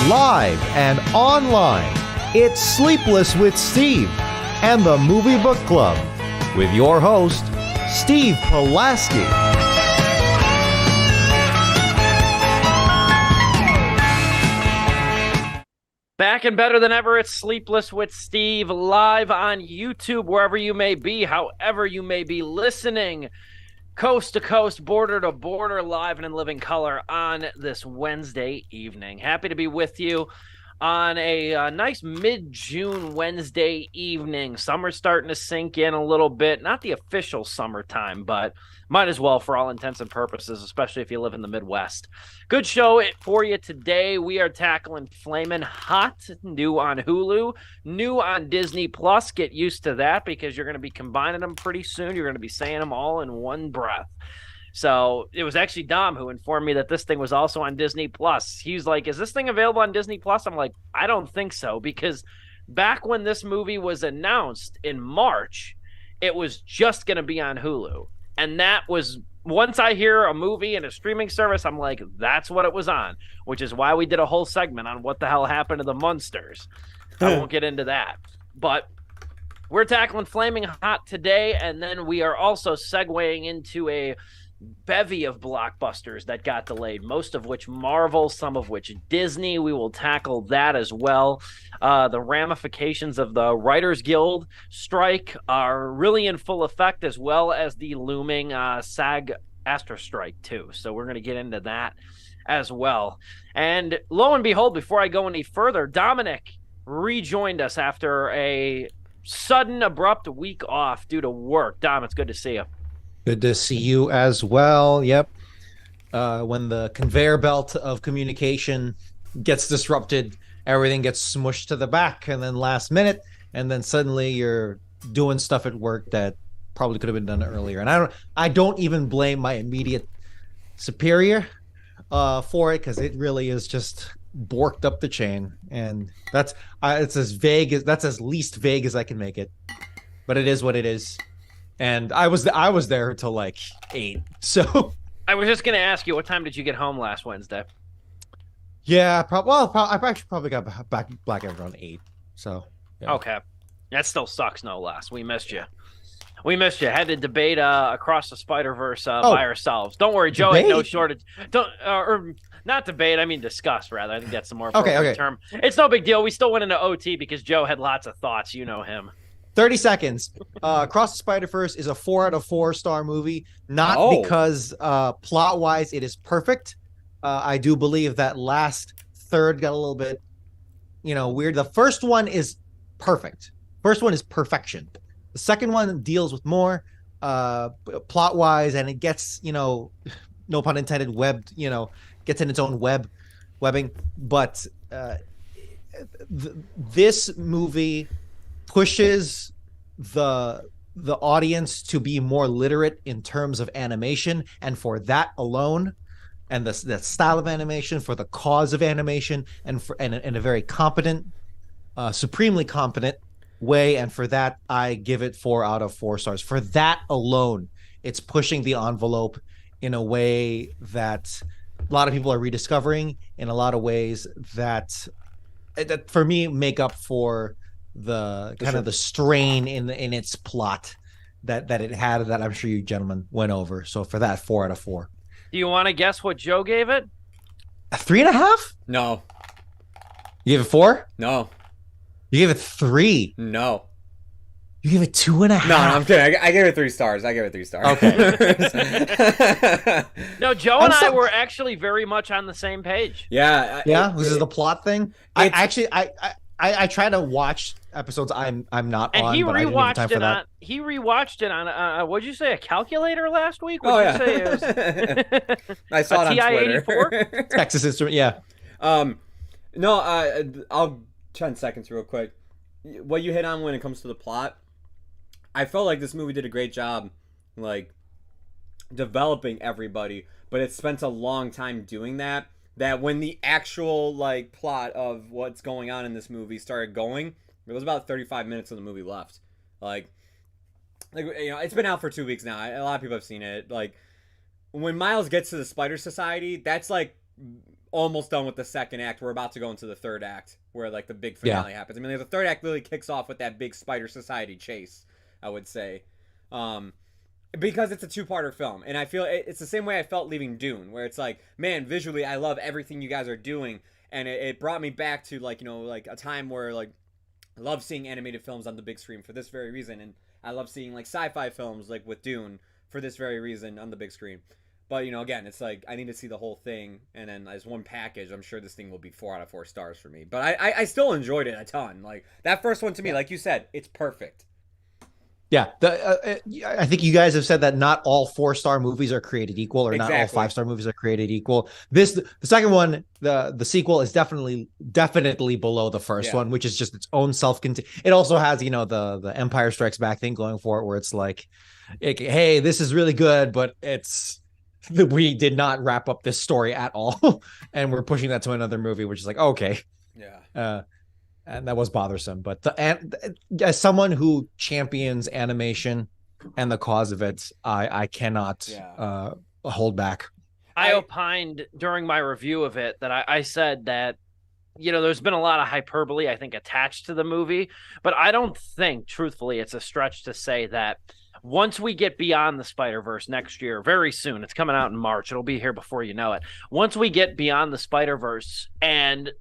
live and online. It's Sleepless with Steve and the Movie Book Club with your host, Steve Pulaski. Back and better than ever, it's Sleepless with Steve, live on YouTube, wherever you may be, however you may be listening, coast to coast, border to border, live and in living color on this Wednesday evening. Happy to be with you on a nice mid-June Wednesday evening. Summer's starting to sink in a little bit. Not the official summertime, but might as well for all intents and purposes, especially if you live in the Midwest. Good show for you today. We are tackling Flamin' Hot, new on Hulu, new on Disney Plus. Get used to that because you're going to be combining them pretty soon. You're going to be saying them all in one breath. So it was actually Dom who informed me that this thing was also on Disney Plus. He was like, is this thing available on Disney Plus? I'm like, I don't think so, because back when this movie was announced in March, it was just going to be on Hulu. And that was, once I hear a movie and a streaming service, I'm like, that's what it was on, which is why we did a whole segment on what the hell happened to the Munsters. I won't get into that. But we're tackling Flaming Hot today, and then we are also segueing into a bevy of blockbusters that got delayed, most of which Marvel, some of which Disney. We will tackle that as well. The ramifications of the Writers Guild strike are really in full effect, as well as the looming SAG-AFTRA strike too. So we're going to get into that as well. And lo and behold, before I go any further, Dominic rejoined us after a sudden, abrupt week off due to work. Dom, it's good to see you. Good to see you as well. Yep. When the conveyor belt of communication gets disrupted, everything gets smushed to the back, and then last minute, and then suddenly you're doing stuff at work that probably could have been done earlier. And I don't even blame my immediate superior for it, because it really is just borked up the chain, and that's as least vague as I can make it. But it is what it is. And I was there till like 8. So I was just going to ask you, what time did you get home last Wednesday? Yeah, I actually probably got back around 8. So yeah. Okay, that still sucks, no less. We missed you. Had to debate Across the Spider-Verse by ourselves. Don't worry, Joe ain't no shortage. Or not debate. I mean discuss rather. I think that's the more appropriate term. It's no big deal. We still went into OT because Joe had lots of thoughts. You know him. 30 seconds. Across the Spider-Verse is a 4 out of 4 star movie. Not because plot-wise it is perfect. I do believe that last third got a little bit, weird. The first one is perfect. First one is perfection. The second one deals with more plot-wise, and it gets, no pun intended, webbed, gets in its own webbing. But this movie pushes the audience to be more literate in terms of animation, and for that alone, and the style of animation, for the cause of animation, and in a very competent, supremely competent way, and for that I give it 4 out of 4 stars. For that alone, it's pushing the envelope in a way that a lot of people are rediscovering, in a lot of ways that for me make up for the kind of the strain in its plot that it had, that I'm sure you gentlemen went over. So for that, 4 out of 4. Do you want to guess what Joe gave it? A 3.5? No. You gave it 4? No. You gave it 3? No. You gave it 2.5? No, I'm kidding. I gave it 3 stars. Okay. No, Joe and I were actually very much on the same page. Yeah. This is the plot thing. I try to watch episodes I'm not and on, he but I didn't have time for that. He rewatched it on what'd you say, a calculator last week? What'd you say it was? I saw it on Twitter. Texas Instrument, yeah. No, I'll 10 seconds real quick. What you hit on when it comes to the plot, I felt like this movie did a great job, like, developing everybody, but it spent a long time doing that when the actual, like, plot of what's going on in this movie started going, it was about 35 minutes of the movie left. Like it's been out for 2 weeks now. A lot of people have seen it. Like, when Miles gets to the Spider Society, that's, like, almost done with the second act. We're about to go into the third act, where like the big finale happens. I mean, the third act really kicks off with that big Spider Society chase, I would say, because it's a two-parter film, and I feel it's the same way I felt leaving Dune, where it's like, man, visually, I love everything you guys are doing, and it brought me back to like, you know, like a time where like I love seeing animated films on the big screen for this very reason, and I love seeing like sci-fi films like with Dune for this very reason on the big screen. But, you know, again, it's like I need to see the whole thing, and then as one package, I'm sure this thing will be 4 out of 4 stars for me. But I still enjoyed it a ton. Like, that first one to me, like you said, it's perfect. Yeah, I think you guys have said that not all 4-star movies are created equal, or not all 5-star movies are created equal. The second one, the sequel, is definitely below the first one, which is just its own self-contained. It also has, you know, the Empire Strikes Back thing going for it, where it's like, hey, this is really good, but we did not wrap up this story at all, and we're pushing that to another movie, which is like, okay, and that was bothersome. But as someone who champions animation and the cause of it, I cannot hold back. I opined during my review of it that I said that, you know, there's been a lot of hyperbole, I think, attached to the movie, but I don't think, truthfully, it's a stretch to say that once we get beyond the Spider-Verse next year, very soon, it's coming out in March, it'll be here before you know it. Once we get beyond the Spider-Verse and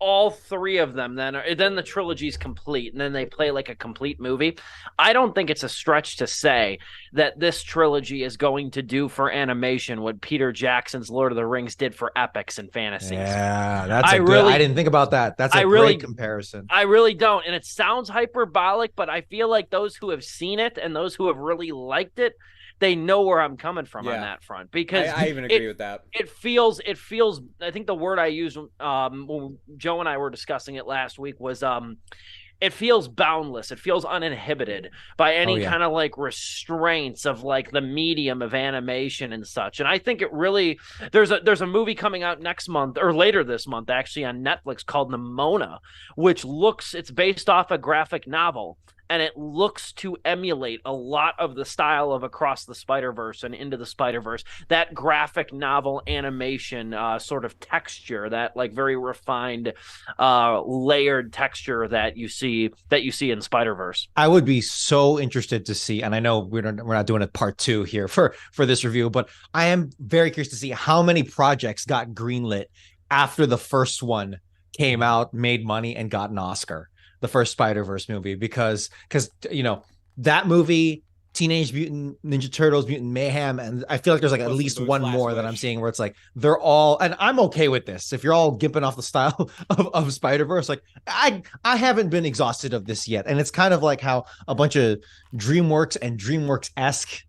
all 3 of them, then the trilogy's complete, and then they play like a complete movie. I don't think it's a stretch to say that this trilogy is going to do for animation what Peter Jackson's Lord of the Rings did for epics and fantasies. Yeah, I didn't think about that. That's a great comparison. I really don't, and it sounds hyperbolic, but I feel like those who have seen it and those who have really liked it, they know where I'm coming from on that front, because I even agree with that. It feels, I think the word I used when Joe and I were discussing it last week was it feels boundless. It feels uninhibited by any kind of like restraints of like the medium of animation and such. And I think it really, there's a movie coming out next month, or later this month actually, on Netflix called Nimona, which it's based off a graphic novel. And it looks to emulate a lot of the style of Across the Spider-Verse and Into the Spider-Verse, that graphic novel animation sort of texture, that like very refined, layered texture that you see in Spider-Verse. I would be so interested to see, and I know we're not doing a part 2 here for this review, but I am very curious to see how many projects got greenlit after the first one came out, made money, and got an Oscar. The first Spider-Verse movie, because you know, that movie, Teenage Mutant Ninja Turtles, Mutant Mayhem, and I feel like there's like at least one more that I'm seeing where it's like they're all, and I'm okay with this. If you're all gimping off the style of Spider-Verse, like I haven't been exhausted of this yet, and it's kind of like how a bunch of DreamWorks and DreamWorks-esque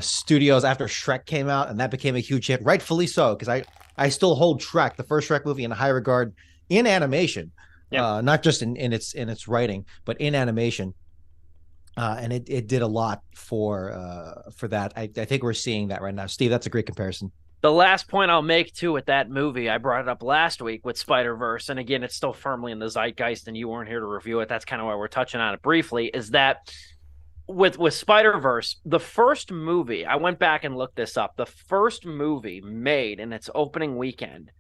studios after Shrek came out, and that became a huge hit, rightfully so, because I still hold Shrek, the first Shrek movie, in high regard in animation. Not just in its writing, but in animation, and it did a lot for that. I think we're seeing that right now. Steve, that's a great comparison. The last point I'll make too with that movie, I brought it up last week with Spider-Verse, and again, it's still firmly in the zeitgeist, and you weren't here to review it. That's kind of why we're touching on it briefly. Is that with Spider-Verse, the first movie, I went back and looked this up. The first movie made in its opening weekend,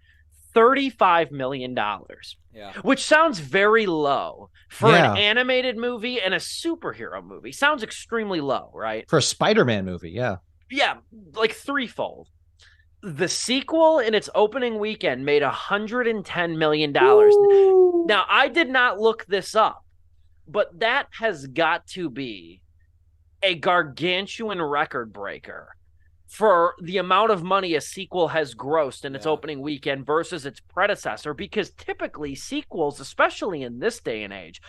$35 million, which sounds very low for an animated movie and a superhero movie. Sounds extremely low, right? For a Spider-Man movie, yeah, like threefold. The sequel in its opening weekend made $110 million. Ooh. Now, I did not look this up, but that has got to be a gargantuan record breaker for the amount of money a sequel has grossed in its opening weekend versus its predecessor, because typically sequels, especially in this day and age,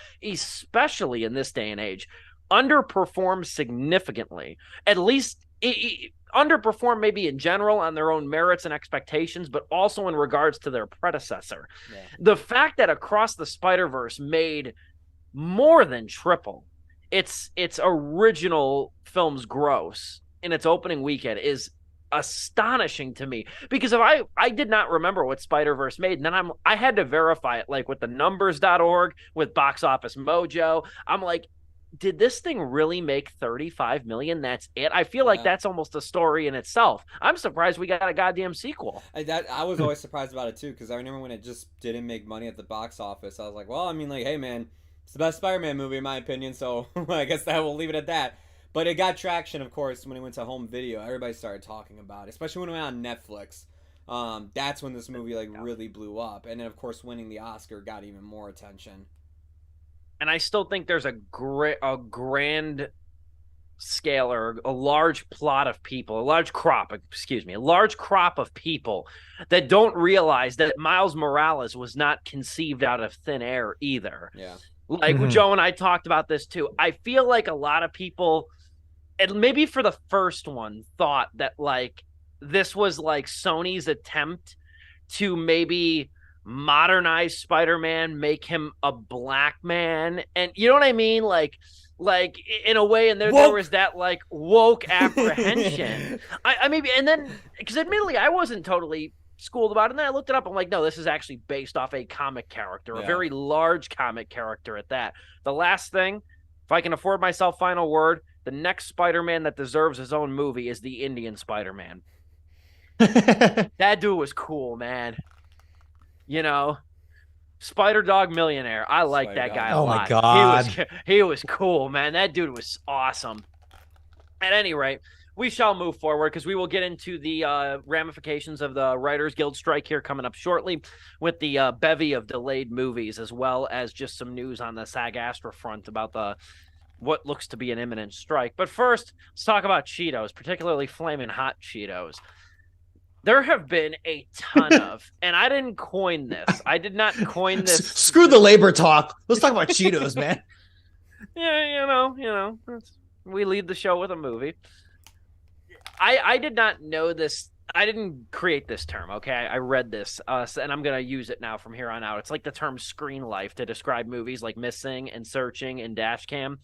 underperform significantly. At least underperform maybe in general on their own merits and expectations, but also in regards to their predecessor. Yeah. The fact that Across the Spider-Verse made more than triple its original film's gross in its opening weekend is astonishing to me, because if I did not remember what Spider-Verse made, and then I had to verify it, like with the numbers.org, with Box Office Mojo. I'm like, did this thing really make 35 million? That's it. I feel like that's almost a story in itself. I'm surprised we got a goddamn sequel. I was always surprised about it too, because I remember when it just didn't make money at the box office. I was like, well, I mean, like, hey man, it's the best Spider-Man movie in my opinion, so I guess that we'll leave it at that. But it got traction, of course, when it went to home video. Everybody started talking about it, especially when it went on Netflix. That's when this movie like really blew up, and then of course winning the Oscar got even more attention. And I still think there's a grand scale or a large plot of people, a large crop of people that don't realize that Miles Morales was not conceived out of thin air either. Yeah. Like Joe and I talked about this too. I feel like a lot of people, and maybe for the first one, thought that like this was like Sony's attempt to maybe modernize Spider-Man, make him a black man, and you know what I mean, like in a way. And there was that like woke apprehension. I maybe, and then because admittedly I wasn't totally schooled about it, and then I looked it up. I'm like, no, this is actually based off a comic character, a very large comic character at that. The last thing, if I can afford myself final word, the next Spider-Man that deserves his own movie is the Indian Spider-Man. That dude was cool, man. You know, Spider Dog Millionaire. I like that guy a lot. Oh my god, he was cool, man. That dude was awesome. At any rate, we shall move forward because we will get into the ramifications of the Writers Guild strike here coming up shortly, with the bevy of delayed movies, as well as just some news on the SAG-AFTRA front about what looks to be an imminent strike. But first, let's talk about Cheetos, particularly Flamin' Hot Cheetos. There have been a ton of, and I didn't coin this. I did not coin this. Screw the labor talk. Let's talk about Cheetos, man. Yeah, you know, we lead the show with a movie. I did not know this. I didn't create this term, okay? I read this, and I'm going to use it now from here on out. It's like the term screen life to describe movies like Missing and Searching and Dashcam.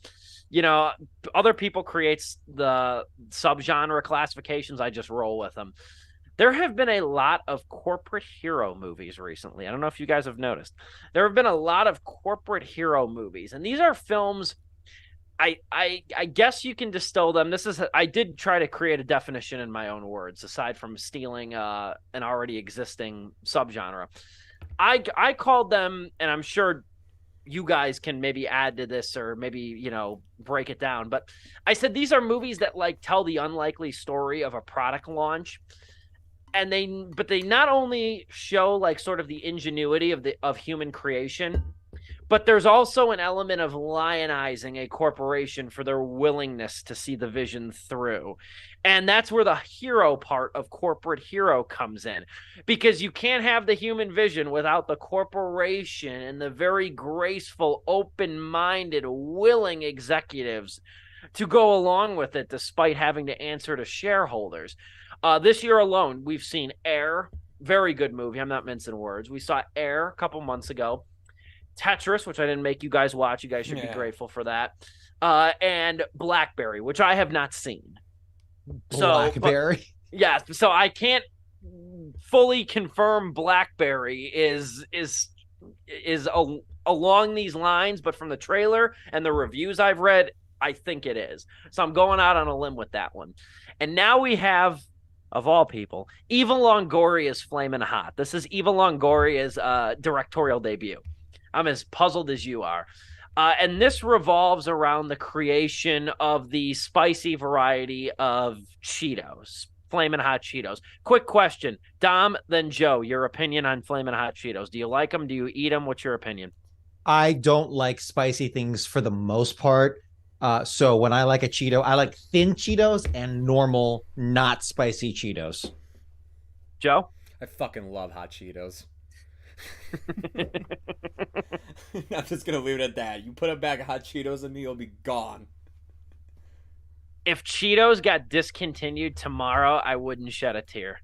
You know, other people create the subgenre classifications. I just roll with them. There have been a lot of corporate hero movies recently. I don't know if you guys have noticed. There have been a lot of corporate hero movies, and these are films. I guess you can distill them. I did try to create a definition in my own words, aside from stealing an already existing subgenre. I called them, and I'm sure you guys can maybe add to this or maybe, you know, break it down. But I said these are movies that like tell the unlikely story of a product launch. And they not only show like sort of the ingenuity of human creation, but there's also an element of lionizing a corporation for their willingness to see the vision through. And that's where the hero part of corporate hero comes in, because you can't have the human vision without the corporation and the very graceful, open-minded, willing executives to go along with it, despite having to answer to shareholders. This year alone, we've seen Air, very good movie. I'm not mincing words. We saw Air a couple months ago. Tetris, which I didn't make you guys watch. You guys should be grateful for that. And Blackberry, which I have not seen. Blackberry? So I can't fully confirm Blackberry is along these lines, but from the trailer and the reviews I've read, I think it is. So I'm going out on a limb with that one. And now we have, of all people, Eva Longoria's Flamin' Hot. This is Eva Longoria's directorial debut. I'm as puzzled as you are. And this revolves around the creation of the spicy variety of Cheetos, Flamin' Hot Cheetos. Quick question, Dom, then Joe, your opinion on Flamin' Hot Cheetos. Do you like them? Do you eat them? What's your opinion? I don't like spicy things for the most part. So when I like a Cheeto, I like thin Cheetos and normal, not spicy Cheetos. Joe? I fucking love hot Cheetos. I'm just going to leave it at that. You put a bag of hot Cheetos in me, you'll be gone. If Cheetos got discontinued tomorrow, I wouldn't shed a tear.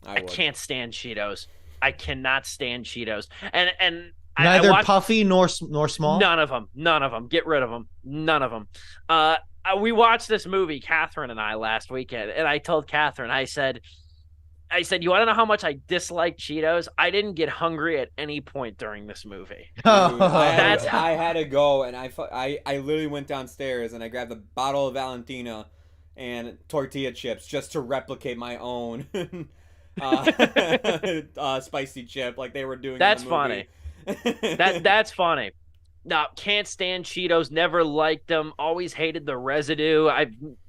I can't stand Cheetos. I cannot stand Cheetos. And neither puffy nor small? None of them. Get rid of them. None of them. We watched this movie, Catherine and I, last weekend, and I told Catherine, I said, I said, you want to know how much I dislike Cheetos? I didn't get hungry at any point during this movie. Dude, That's I had to go, and I literally went downstairs and I grabbed a bottle of Valentina and tortilla chips just to replicate my own spicy chip like they were doing. That's in the movie. funny. That's funny. No, can't stand Cheetos. Never liked them. Always hated the residue.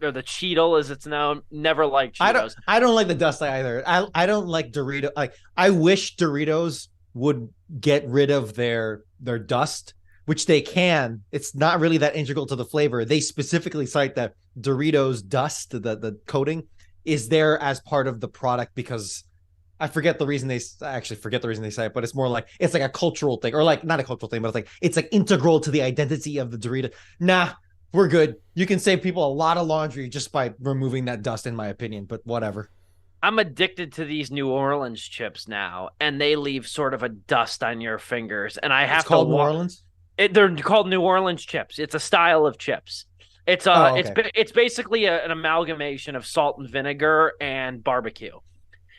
Or the Cheetle as it's known. Never liked Cheetos. I don't like the dust either. I don't like Dorito. Like I wish Doritos would get rid of their dust, which they can. It's not really that integral to the flavor. They specifically cite that Doritos dust, the coating, is there as part of the product because I forget the reason I actually forget the reason they say it, but it's more like it's like a cultural thing, or like not a cultural thing, but it's like integral to the identity of the Dorito. Nah, we're good. You can save people a lot of laundry just by removing that dust, in my opinion. But whatever. I'm addicted to these New Orleans chips now, and they leave sort of a dust on your fingers, and I have It's called to New Orleans. They're called New Orleans chips. It's a style of chips. Okay. It's basically an amalgamation of salt and vinegar and barbecue.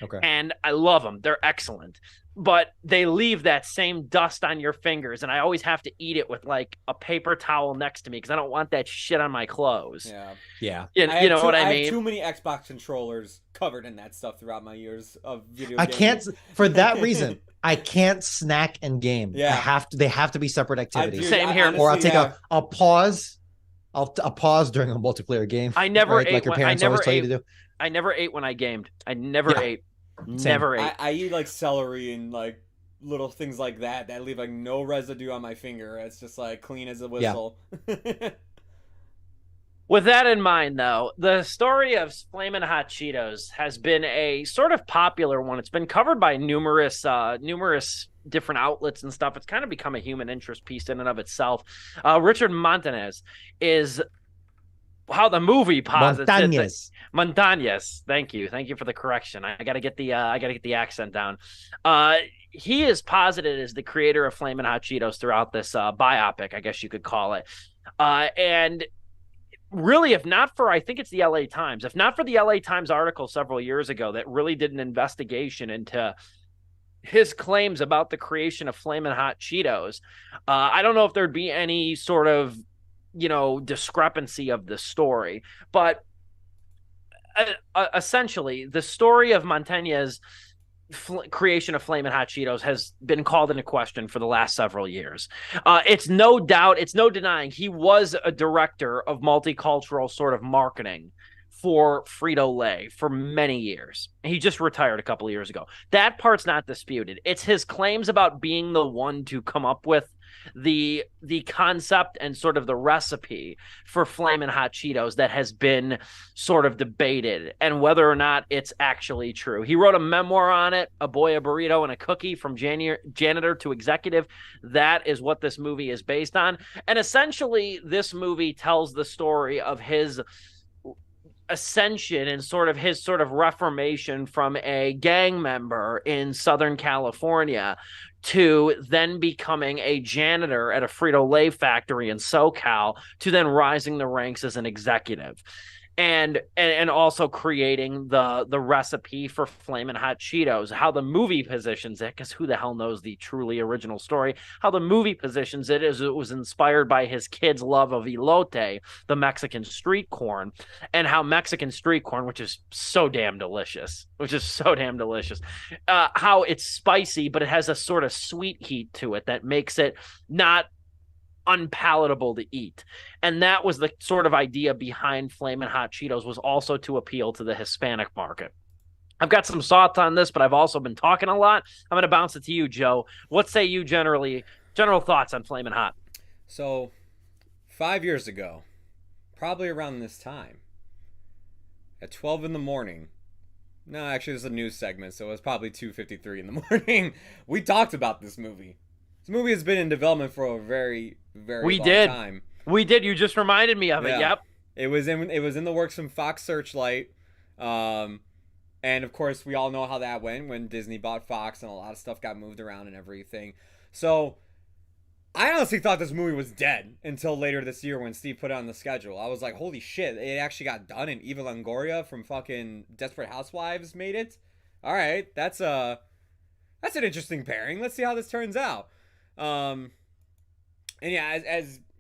Okay. And I love them. They're excellent. But they leave that same dust on your fingers, and I always have to eat it with like a paper towel next to me because I don't want that shit on my clothes. Yeah. You know what I mean? I have too many Xbox controllers covered in that stuff throughout my years of video I gaming. can't, for that reason, I can't snack and game. Yeah. They have to be separate activities. Same here. Honestly, Or I'll take a pause. I'll pause during a multiplayer game. I never right? ate like your when- I parents never always tell you ate- to do. I never ate when I gamed. I never ate. Same. Never ate. I eat like celery and like little things like that leave like no residue on my finger. It's just like clean as a whistle. With that in mind, though, the story of Flamin' Hot Cheetos has been a sort of popular one. It's been covered by numerous different outlets and stuff. It's kind of become a human interest piece in and of itself. Richard Montanez is how the movie posits it. Montañez. Thank you for the correction. I gotta get the accent down. He is posited as the creator of Flamin' Hot Cheetos throughout this biopic, I guess you could call it. And really, if not for, I think it's the LA Times, if not for the LA Times article several years ago that really did an investigation into his claims about the creation of Flamin' Hot Cheetos, I don't know if there'd be any sort of, discrepancy of the story. But essentially, the story of Montañez's creation of Flamin' Hot Cheetos has been called into question for the last several years. It's no denying he was a director of multicultural sort of marketing for Frito-Lay for many years. He just retired a couple of years ago. That part's not disputed. It's his claims about being the one to come up with the concept and sort of the recipe for Flamin' Hot Cheetos that has been sort of debated, and whether or not it's actually true. He wrote a memoir on it, A Boy, a Burrito, and a Cookie, from Janitor to Executive. That is what this movie is based on. And essentially, this movie tells the story of his ascension and sort of his sort of reformation from a gang member in Southern California to then becoming a janitor at a Frito-Lay factory in SoCal, to then rising the ranks as an executive. And also creating the recipe for Flamin' Hot Cheetos. How the movie positions it, because who the hell knows the truly original story, how the movie positions it is it was inspired by his kid's love of elote, the Mexican street corn, and how Mexican street corn, which is so damn delicious, how it's spicy, but it has a sort of sweet heat to it that makes it not unpalatable to eat. And that was the sort of idea behind Flamin' Hot Cheetos, was also to appeal to the Hispanic market. I've got some thoughts on this, but I've also been talking a lot. I'm going to bounce it to you, Joe. What say you general thoughts on Flamin' Hot? So 5 years ago, probably around this time, at 12 in the morning, no, actually, this is a news segment, so it was probably 2:53 in the morning, we talked about this movie. This movie has been in development for a very, very long time. We did. You just reminded me of it. Yep. It was in the works from Fox Searchlight. And of course, we all know how that went when Disney bought Fox and a lot of stuff got moved around and everything. So I honestly thought this movie was dead until later this year when Steve put it on the schedule. I was like, holy shit, it actually got done, and Eva Longoria from fucking Desperate Housewives made it. all right, that's an interesting pairing. Let's see how this turns out. Um, and yeah,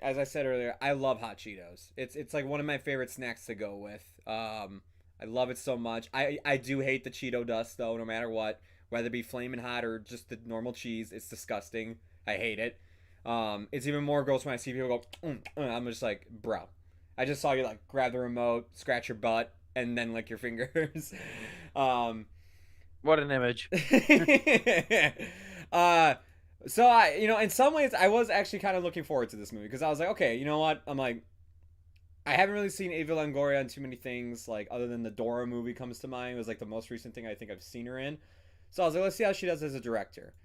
as I said earlier, I love hot Cheetos. It's like one of my favorite snacks to go with. I love it so much. I do hate the Cheeto dust though, no matter what, whether it be flaming hot or just the normal cheese. It's disgusting. I hate it. It's even more gross when I see people go. I'm just like, bro, I just saw you like grab the remote, scratch your butt, and then lick your fingers. What an image. So in some ways, I was actually kind of looking forward to this movie because I was like, okay, you know what? I'm like, I haven't really seen Eva Longoria in too many things, like other than the Dora movie comes to mind. It was like the most recent thing I think I've seen her in. So I was like, let's see how she does as a director.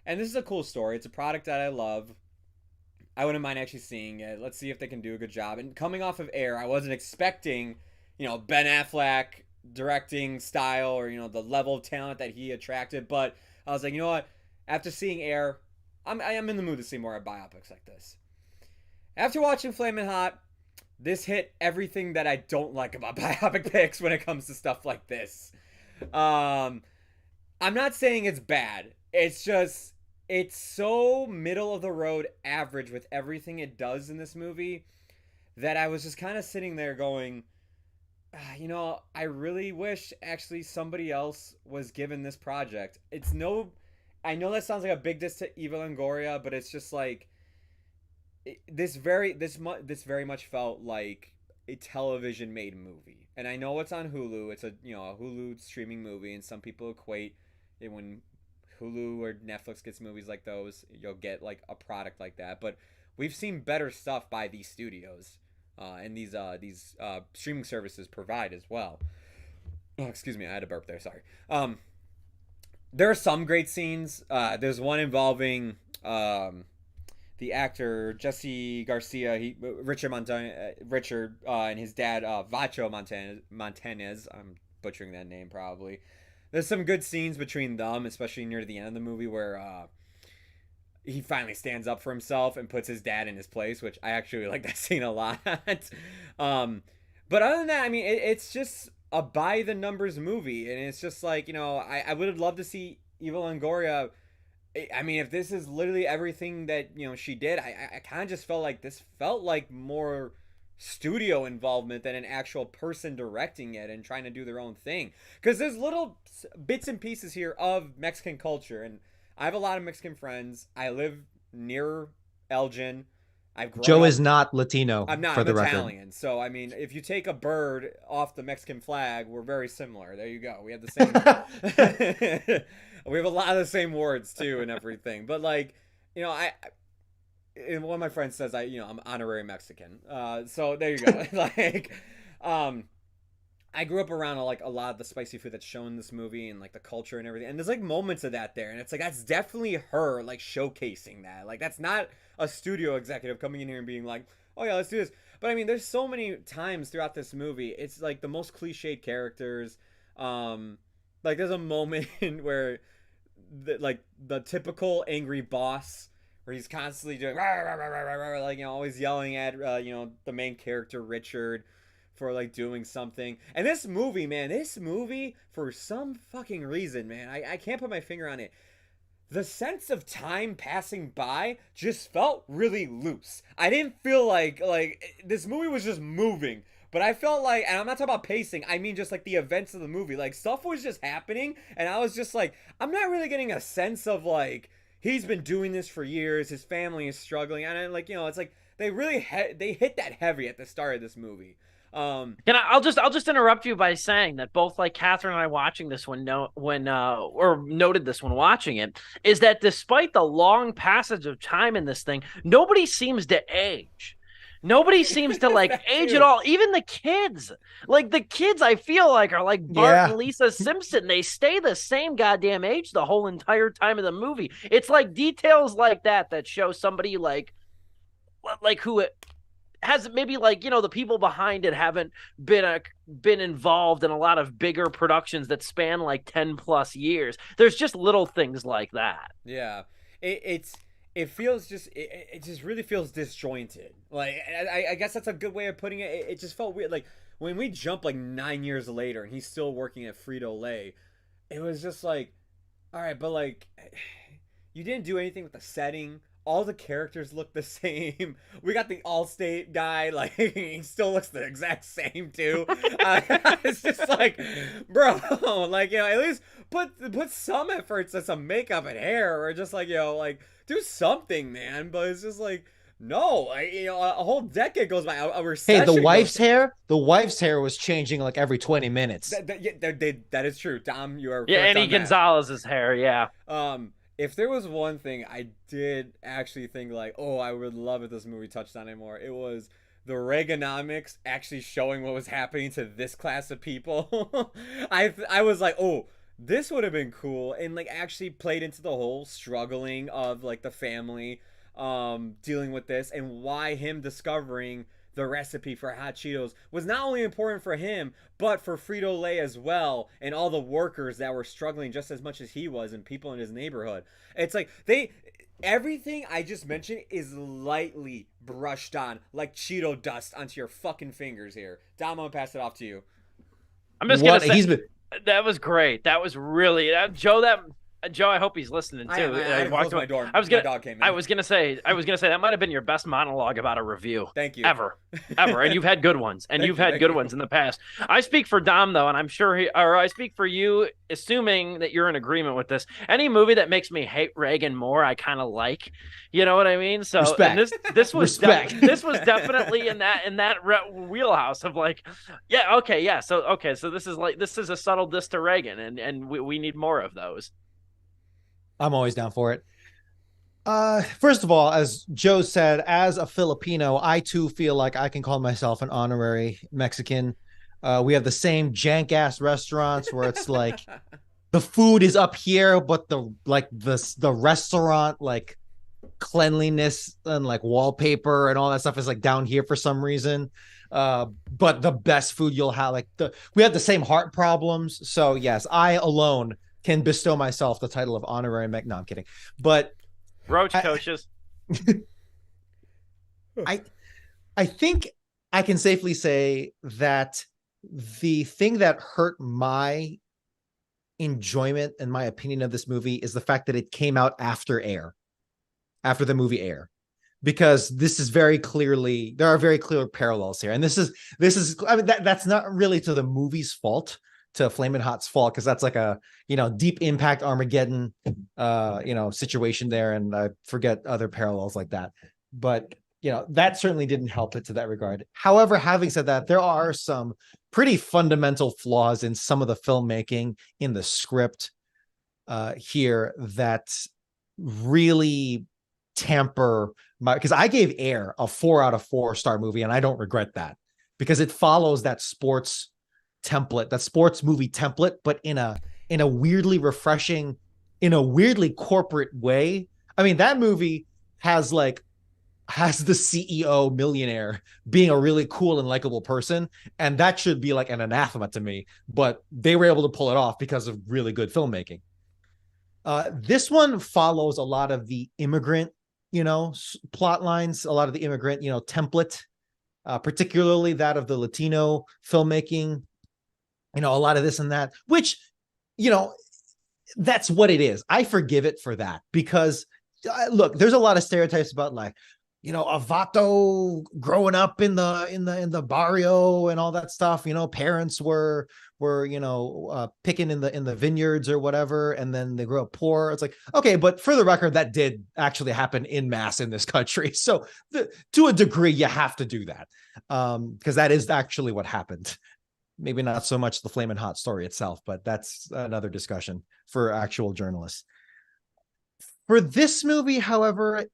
And this is a cool story. It's a product that I love. I wouldn't mind actually seeing it. Let's see if they can do a good job. And coming off of Air, I wasn't expecting, Ben Affleck directing style or, the level of talent that he attracted. But I was like, you know what? After seeing Air, I am in the mood to see more biopics like this. After watching Flamin' Hot, this hit everything that I don't like about biopic picks when it comes to stuff like this. I'm not saying it's bad. It's just, it's so middle of the road average with everything it does in this movie that I was just kind of sitting there going, I really wish actually somebody else was given this project. I know that sounds like a big diss to Eva Longoria, but it's just like this very much felt like a television made movie. And I know it's on Hulu. It's a Hulu streaming movie, and some people equate it when Hulu or Netflix gets movies like those, you'll get like a product like that. But we've seen better stuff by these studios, and these streaming services provide as well. Oh, excuse me, I had a burp there. Sorry. There are some great scenes. There's one involving the actor Jesse Garcia, Richard, and his dad Vacho Montanez. I'm butchering that name probably. There's some good scenes between them, especially near the end of the movie where he finally stands up for himself and puts his dad in his place, which I actually like that scene a lot. But other than that, I mean, it's just a by the numbers movie, and it's just like, I would have loved to see Eva Longoria. I mean, if this is literally everything that she did, I kind of just felt like this felt like more studio involvement than an actual person directing it and trying to do their own thing. Because there's little bits and pieces here of Mexican culture, and I have a lot of Mexican friends. I live near Elgin. Joe is not Latino. I'm not. For I'm the Italian. record. So I mean, if you take a bird off the Mexican flag, we're very similar. There you go. We have the same. We have a lot of the same words too and everything. But like, and one of my friends says I'm honorary Mexican. So there you go. Like, I grew up around a lot of the spicy food that's shown in this movie and like the culture and everything. And there's like moments of that there, and it's like that's definitely her like showcasing that. Like that's not a studio executive coming in here and being like, "Oh yeah, let's do this." But I mean, there's so many times throughout this movie, it's like the most cliched characters. Like there's a moment where the typical angry boss where he's constantly doing rah, rah, rah, rah, rah, rah, like always yelling at the main character Richard for like doing something. And this movie for some fucking reason, man, I can't put my finger on it, the sense of time passing by just felt really loose. I didn't feel like this movie was just moving, but I felt like, and I'm not talking about pacing, I mean just like the events of the movie, like stuff was just happening, and I was just like, I'm not really getting a sense of like he's been doing this for years, his family is struggling, and like it's like they really they hit that heavy at the start of this movie. I'll just interrupt you by saying that both like Catherine and I watching this one or noted this when watching it, is that despite the long passage of time in this thing, nobody seems to age. Nobody seems to like age at all. Even the kids, I feel like are like Bart and Lisa Simpson. They stay the same goddamn age the whole entire time of the movie. It's like details like that show somebody like who has maybe the people behind it haven't been involved in a lot of bigger productions that span like 10 plus years. There's just little things like that. Yeah, it feels it just really feels disjointed. Like I guess that's a good way of putting it. It just felt weird. Like when we jump like 9 years later and he's still working at Frito-Lay, it was just like, all right, but like, you didn't do anything with the setting. All the characters look the same. We got the Allstate guy, like he still looks the exact same too. It's just like, bro, like at least put some efforts to some makeup and hair, or just like like do something, man. But it's just like. No, a whole decade goes by. A recession. Hey, the wife's hair was changing like every 20 minutes. That is true. Dom, you are yeah, correct Annie on that. Gonzalez's hair. Yeah. If there was one thing I did actually think like, oh, I would love if this movie touched on it more, it was the Reaganomics actually showing what was happening to this class of people. I was like, oh, this would have been cool, and like actually played into the whole struggling of like the family dealing with this, and why him discovering the recipe for hot Cheetos was not only important for him, but for Frito-Lay as well, and all the workers that were struggling just as much as he was, and people in his neighborhood. It's like everything I just mentioned is lightly brushed on, like Cheeto dust onto your fucking fingers here. Dom, I'm gonna pass it off to you. I'm just gonna say that was great. That was really Joe, I hope he's listening too. I closed my door. My dog came in. I was gonna say that might have been your best monologue about a review. Thank you. Ever, and you've had good ones, and you've had good ones in the past. I speak for Dom though, and I'm sure I speak for you, assuming that you're in agreement with this. Any movie that makes me hate Reagan more, I kind of like. You know what I mean? So this was this was definitely in that wheelhouse of like, yeah, okay, yeah, so this is a subtle diss to Reagan, and we need more of those. I'm always down for it. First of all, as Joe said, as a Filipino, I too feel like I can call myself an honorary Mexican. We have the same jank ass restaurants where it's like the food is up here, but the restaurant like cleanliness and like wallpaper and all that stuff is like down here for some reason. But the best food you'll have, we have the same heart problems. So yes, I alone can bestow myself the title of honorary No, I'm kidding. But Roach coaches. I think I can safely say that the thing that hurt my enjoyment and my opinion of this movie is the fact that it came out after the movie Air. Because this is there are very clear parallels here. And this is I mean, that's not really to the movie's fault, to Flamin' Hot's fault, because that's like a Deep Impact Armageddon situation there, and I forget other parallels like that, but that certainly didn't help it to that regard. However, having said that, there are some pretty fundamental flaws in some of the filmmaking, in the script here, that really tamper because I gave Air a 4 out of 4 star movie, and I don't regret that, because it follows that sports movie template, but in a weirdly refreshing, in a weirdly corporate way. I mean, that movie has the CEO millionaire being a really cool and likable person, and that should be like an anathema to me, but they were able to pull it off because of really good filmmaking. This one follows a lot of the immigrant, plot lines, a lot of the immigrant, template, particularly that of the Latino filmmaking, a lot of this and that, which, that's what it is. I forgive it for that, because look, there's a lot of stereotypes about like, a vato growing up in the barrio and all that stuff. Parents were picking in the vineyards or whatever, and then they grew up poor. It's like, okay, but for the record, that did actually happen in mass in this country. So to a degree, you have to do that, because that is actually what happened. Maybe not so much the Flamin' Hot story itself, but that's another discussion for actual journalists. For this movie, however,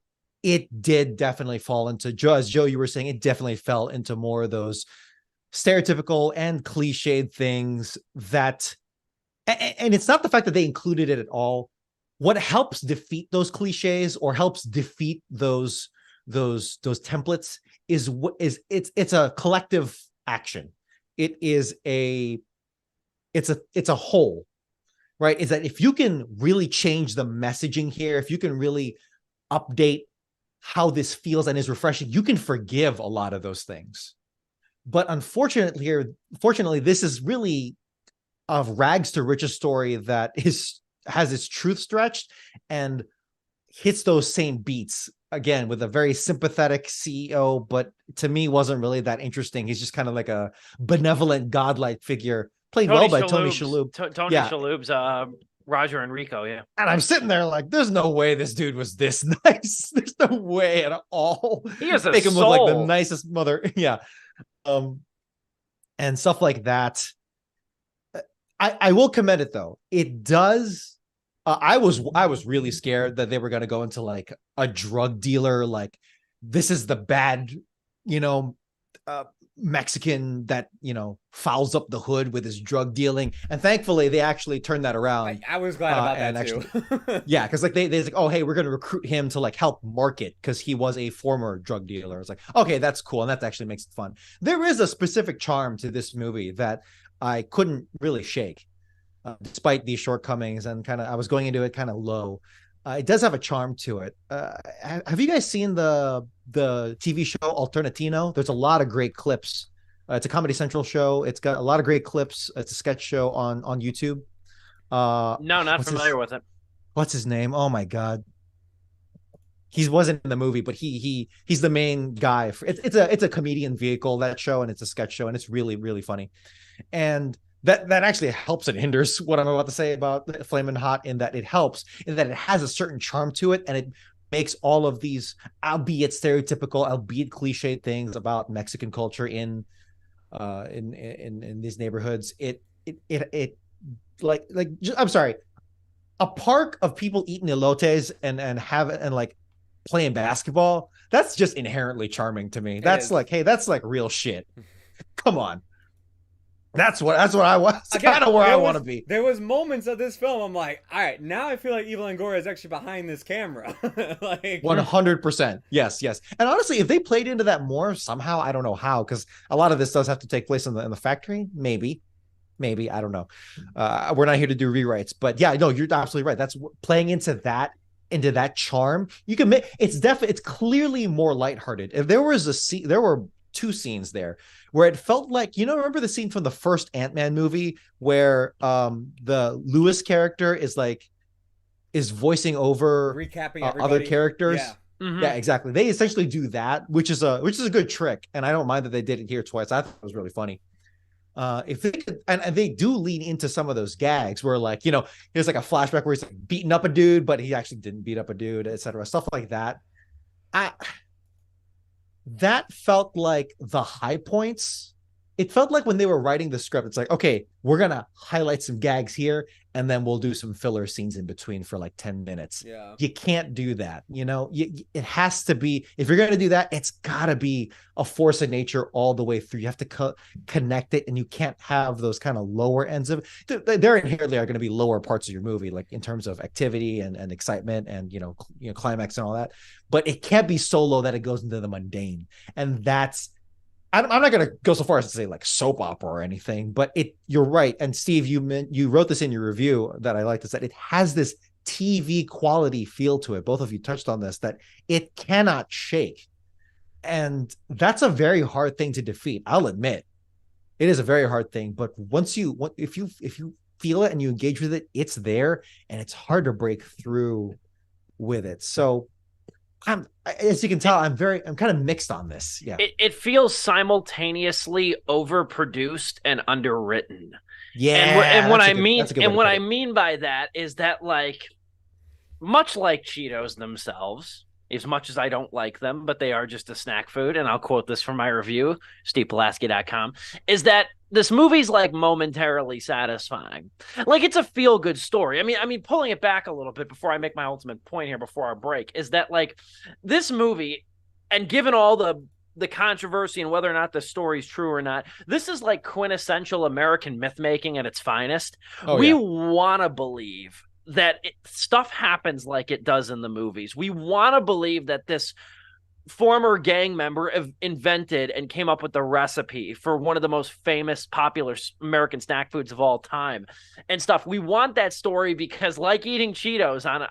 it did definitely fall into, as Joe, you were saying, it definitely fell into more of those stereotypical and cliched things that, and it's not the fact that they included it at all. What helps defeat those cliches, or helps defeat those templates, is it's a collective action. It's a whole, right? Is that if you can really change the messaging here, if you can really update how this feels and is refreshing, you can forgive a lot of those things. But unfortunately, this is really rags to riches story that has its truth stretched and hits those same beats again with a very sympathetic CEO, but to me wasn't really that interesting. He's just kind of like a benevolent godlike figure, played well by Tony Shalhoub. Tony Shalhoub's Roger Enrico, yeah. And I'm sitting there like, there's no way this dude was this nice. There's no way at all. He is a Make him soul. look like the nicest mother. Yeah. And stuff like that. I will commend it though. It does. I was really scared that they were going to go into like a drug dealer. Like this is the bad, Mexican that, fouls up the hood with his drug dealing. And thankfully they actually turned that around. I was glad about that actually, too. yeah. Cause like they're like, oh, hey, we're going to recruit him to like help market. Cause he was a former drug dealer. It's like, okay, that's cool. And that actually makes it fun. There is a specific charm to this movie that I couldn't really shake. Despite these shortcomings and I was going into it kind of low. It does have a charm to it. Have you guys seen the TV show Alternatino? There's a lot of great clips. It's a Comedy Central show. It's got a lot of great clips. It's a sketch show on YouTube. No, not familiar with it. What's his name? Oh my God. He wasn't in the movie, but he's the main guy. It's a comedian vehicle, that show, and it's a sketch show, and it's really, really funny. And that actually helps and hinders what I'm about to say about Flamin' Hot, in that it helps in that it has a certain charm to it, and it makes all of these, albeit stereotypical, albeit cliche things about Mexican culture in these neighborhoods. It like I'm sorry, a park of people eating elotes and like playing basketball. That's just inherently charming to me. That's like, hey, that's like real shit. Come on. That's what I want. That's kind of where I want to be. There was moments of this film I'm like, all right, now I feel like Eva Longoria is actually behind this camera. Like 100%. Yes. And honestly, if they played into that more somehow, I don't know how, because a lot of this does have to take place in the factory. Maybe, I don't know. We're not here to do rewrites, but yeah, no, you're absolutely right. That's playing into that charm. You can make it's clearly more lighthearted. If there was there were two scenes there where it felt like, remember the scene from the first Ant-Man movie where the Lewis character is voicing over recapping other characters. Yeah. Mm-hmm. Yeah, exactly. They essentially do that, which is a good trick, and I don't mind that they did it here twice. I thought it was really funny. If they could, and they do lean into some of those gags where, like, there's like a flashback where he's like beating up a dude, but he actually didn't beat up a dude, etc. Stuff like that. That felt like the high points. It felt like when they were writing the script, it's like, okay, we're going to highlight some gags here, and then we'll do some filler scenes in between for like 10 minutes. Yeah. You can't do that. It has to be, if you're going to do that, it's got to be a force of nature all the way through. You have to connect it, and you can't have those kind of lower ends of it. There inherently are going to be lower parts of your movie, like in terms of activity and excitement and, climax and all that. But it can't be so low that it goes into the mundane. And I'm not going to go so far as to say like soap opera or anything, but you're right. And Steve, you wrote this in your review that I liked, is that it has this TV quality feel to it. Both of you touched on this, that it cannot shake. And that's a very hard thing to defeat. I'll admit it is a very hard thing, but if you feel it and you engage with it, it's there, and it's hard to break through with it. So as you can tell, I'm kind of mixed on this. Yeah. It feels simultaneously overproduced and underwritten. Yeah. And what I mean by that is that, like, much like Cheetos themselves, as much as I don't like them, but they are just a snack food, and I'll quote this from my review, StevePulaski.com, is that this movie's like momentarily satisfying. Like, it's a feel-good story. I mean, pulling it back a little bit before I make my ultimate point here before our break, is that, like, this movie, and given all the controversy and whether or not the story's true or not, this is like quintessential American myth-making at its finest. We want to believe that stuff happens like it does in the movies. We want to believe that this former gang member invented and came up with the recipe for one of the most famous popular American snack foods of all time and stuff. We want that story because, like eating Cheetos on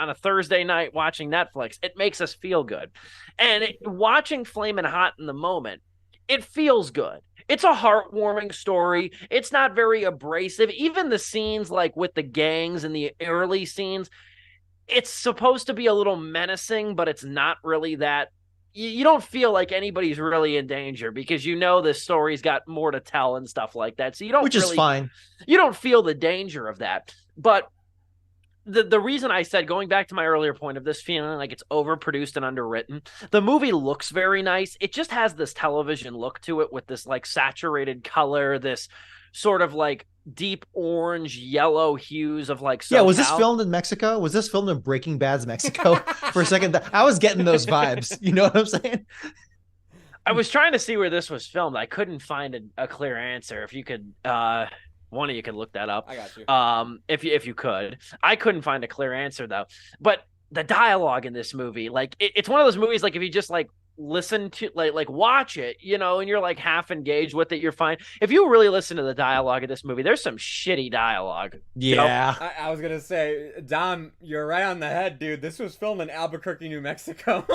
a Thursday night watching Netflix, it makes us feel good. And watching Flamin' Hot in the moment, it feels good. It's a heartwarming story. It's not very abrasive. Even the scenes like with the gangs and the early scenes, it's supposed to be a little menacing, but it's not really that. You don't feel like anybody's really in danger because you know this story's got more to tell and stuff like that. So you don't which is fine. You don't feel the danger of that. But the reason I said, going back to my earlier point of this feeling like it's overproduced and underwritten, the movie looks very nice. It just has this television look to it with this like saturated color, this sort of like deep orange yellow hues of like SoCal. Yeah, was this filmed in Mexico? Was this filmed in Breaking Bad's Mexico? For a second, I was getting those vibes. You know what I'm saying? I was trying to see where this was filmed. I couldn't find a clear answer. If you could one of you could look that up. I got you. If you could. I couldn't find a clear answer though. But the dialogue in this movie, like it's one of those movies like if you just like listen to like watch it, you know, and you're like half engaged with it, you're fine. If you really listen to the dialogue of this movie, there's some shitty dialogue. Yeah. You know? I was gonna say, Dom, you're right on the head, dude. This was filmed in Albuquerque, New Mexico.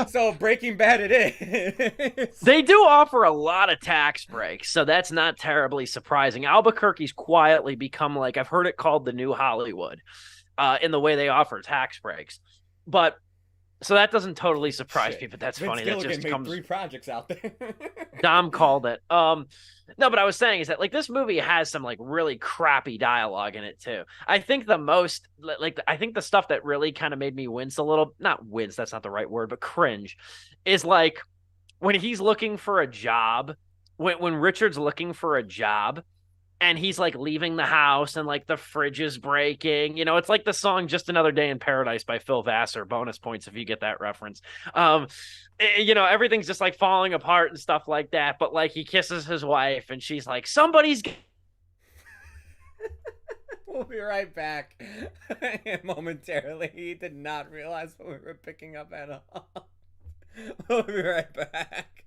so Breaking Bad it is. They do offer a lot of tax breaks, so that's not terribly surprising. Albuquerque's quietly become like, I've heard it called the new Hollywood, in the way they offer tax breaks. But so that doesn't totally surprise me, but that's Vince funny. Gilligan That just made comes. 3 projects out there. Dom called it. No, but I was saying is that like this movie has some like really crappy dialogue in it too. I think the most I think the stuff that really kind of made me wince a little, not wince, that's not the right word, but cringe, is like when he's looking for a job, when Richard's looking for a job. And he's like leaving the house and like the fridge is breaking. You know, it's like the song Just Another Day in Paradise by Phil Vassar. Bonus points if you get that reference. You know, everything's just like falling apart and stuff like that. But like he kisses his wife and she's like, somebody's. We'll be right back. Momentarily, he did not realize what we were picking up at all. We'll be right back.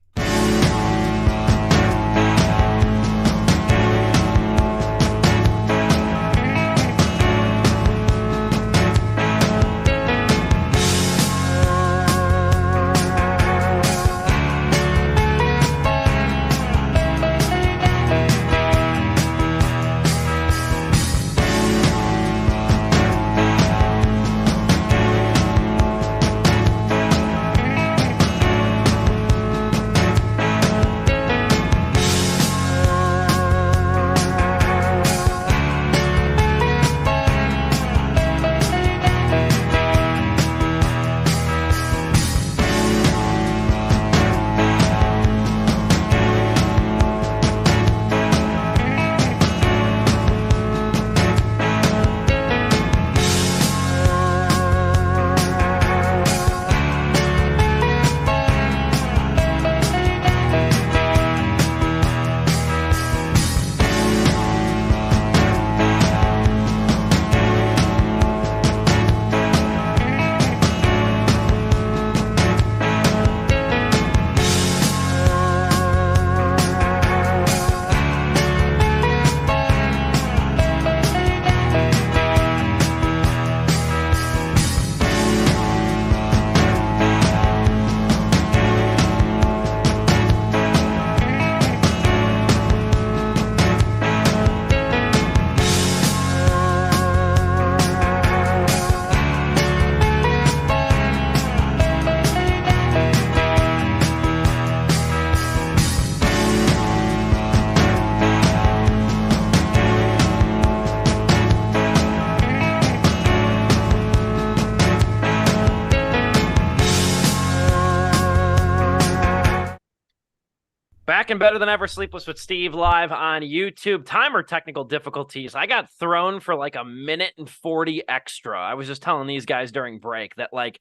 Back and better than ever, Sleepless with Steve live on YouTube. Timer technical difficulties. I got thrown for like a minute and 40 extra. I was just telling these guys during break that like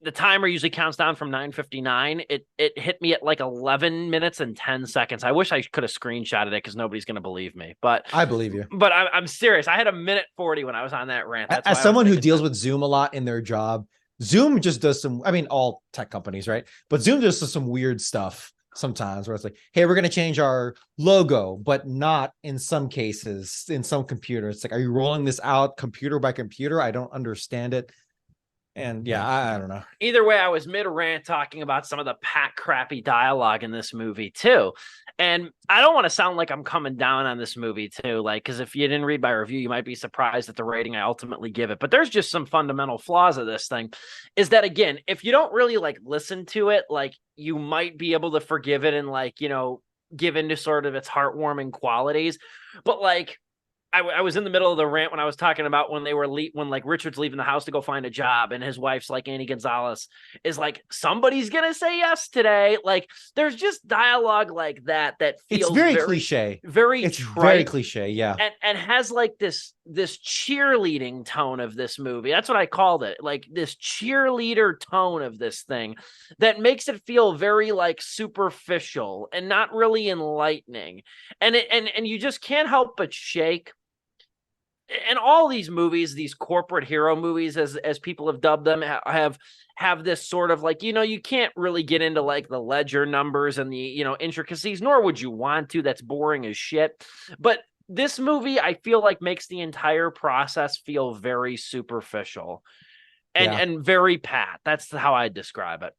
the timer usually counts down from 9:59. It hit me at like 11 minutes and 10 seconds. I wish I could have screenshotted it because nobody's going to believe me. But I believe you. But I'm serious. I had a minute 40 when I was on that rant. That's as someone who deals with Zoom a lot in their job, Zoom just does some, I mean, all tech companies, right? But Zoom just does some weird stuff sometimes where it's like, hey, we're going to change our logo, but not in some cases, in some computers. It's like, are you rolling this out computer by computer? I don't understand it. And yeah, I don't know. Either way, I was mid-rant talking about some of the crappy dialogue in this movie too. And I don't want to sound like I'm coming down on this movie too, like, because if you didn't read my review, you might be surprised at the rating I ultimately give it. But there's just some fundamental flaws of this thing. Is that, again, if you don't really like listen to it, like, you might be able to forgive it and, like, you know, give into sort of its heartwarming qualities. But like, I was in the middle of the rant when I was talking about when when like Richard's leaving the house to go find a job, and his wife's like, Annie Gonzalez is like, somebody's gonna say yes today. Like, there's just dialogue like that feels It's very cliche. very It's trite, very cliche, yeah. and has like this cheerleading tone of this movie. That's what I called it, like this cheerleader tone of this thing that makes it feel very like superficial and not really enlightening. And you just can't help but shake. And all these movies, these corporate hero movies, as people have dubbed them, have this sort of like, you know, you can't really get into like the ledger numbers and the, you know, intricacies, nor would you want to. That's boring as shit. But this movie, I feel like, makes the entire process feel very superficial and very pat. That's how I describe it.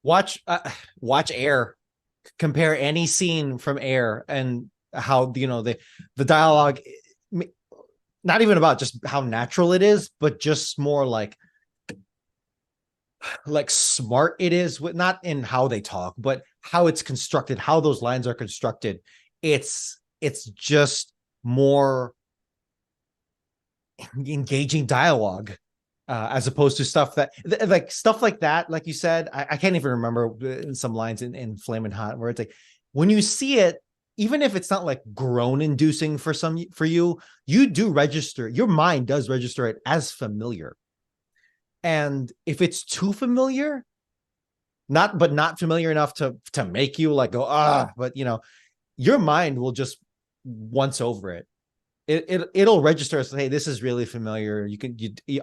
Watch Air. Compare any scene from Air and how, you know, the dialogue, not even about just how natural it is, but just more like smart it is, with not in how they talk, but how it's constructed, how those lines are constructed. It's just more engaging dialogue, as opposed to stuff that like that, like you said, I can't even remember some lines in Flamin' Hot where it's like, when you see it, even if it's not like groan inducing for you, you do register, your mind does register it as familiar. And if it's too familiar, not familiar enough to make you like go, but, you know, your mind will just once over it. It'll register as, hey, this is really familiar.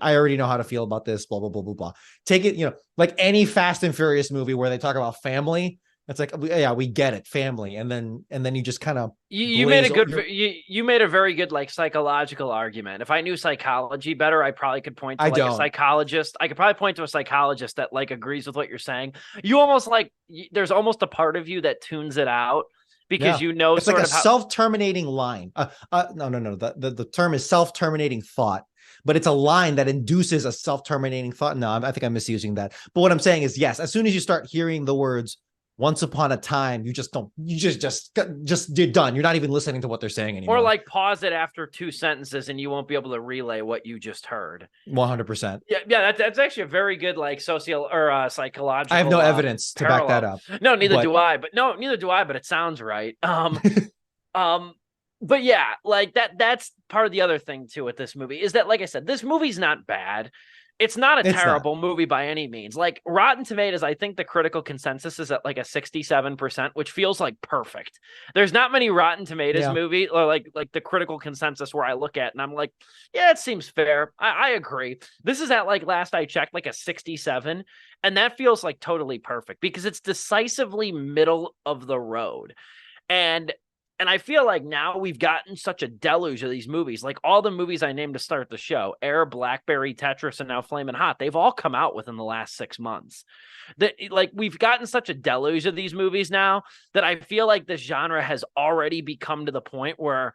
I already know how to feel about this, blah, blah, blah, blah, blah. Take it, you know, like any Fast and Furious movie where they talk about family. It's like, yeah, we get it, family, and then you just kind of you made a good you made a very good like psychological argument. If I knew psychology better, I probably could point to a psychologist. I could probably point to a psychologist that like agrees with what you're saying. You almost like, there's almost a part of you that tunes it out because you know it's like a self-terminating line. No. The term is self-terminating thought. But it's a line that induces a self-terminating thought. No, I think I'm misusing that. But what I'm saying is, yes, as soon as you start hearing the words once upon a time, you just you're done. You're not even listening to what they're saying anymore. Or like pause it after 2 sentences and you won't be able to relay what you just heard. 100%. Yeah. That's actually a very good like psychological. I have no evidence to back that up. No, neither do I. But it sounds right. But yeah, like that's part of the other thing too with this movie is that, like I said, this movie's not bad. It's not a terrible movie by any means. Like Rotten Tomatoes, I think the critical consensus is at like a 67%, which feels like perfect. There's not many Rotten Tomatoes movie or like the critical consensus where I look at and I'm like, yeah, it seems fair. I agree. This is at like last I checked, like a 67. And that feels like totally perfect because it's decisively middle of the road. And I feel like now we've gotten such a deluge of these movies. Like all the movies I named to start the show, Air, Blackberry, Tetris, and now Flamin' Hot, they've all come out within the last 6 months. Like we've gotten such a deluge of these movies now that I feel like this genre has already become to the point where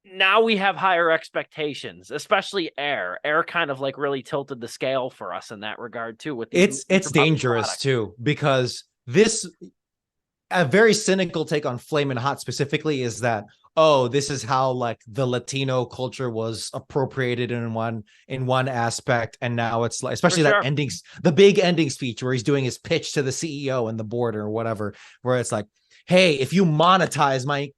now we have higher expectations, especially Air. Air kind of like really tilted the scale for us in that regard too. With it's dangerous too, because a very cynical take on Flamin' Hot specifically is that, oh, this is how like the Latino culture was appropriated in one aspect, and now it's like, especially that the big ending speech where he's doing his pitch to the CEO and the board or whatever, where it's like, hey, if you monetize my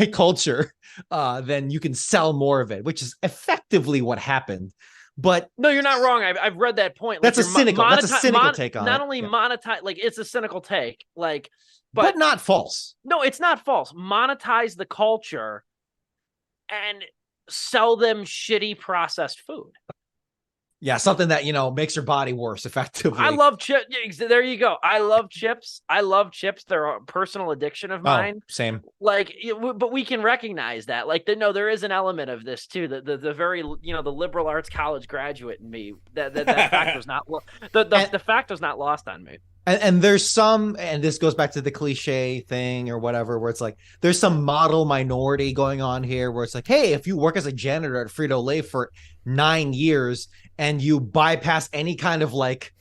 culture, then you can sell more of it, which is effectively what happened. But no, you're not wrong. I've read that point. That's a cynical take on it. Not only monetize, like it's a cynical take, like. But not false. No, it's not false. Monetize the culture and sell them shitty processed food. Yeah, something that, makes your body worse effectively. I love chips. There you go. I love chips. They're a personal addiction of mine. Same. Like, but we can recognize that. Like, there is an element of this too. The very, the liberal arts college graduate in me. That fact was not the fact was not lost on me. And there's some, and this goes back to the cliche thing or whatever, where it's like, there's some model minority going on here where it's like, hey, if you work as a janitor at Frito-Lay for 9 years and you bypass any kind of like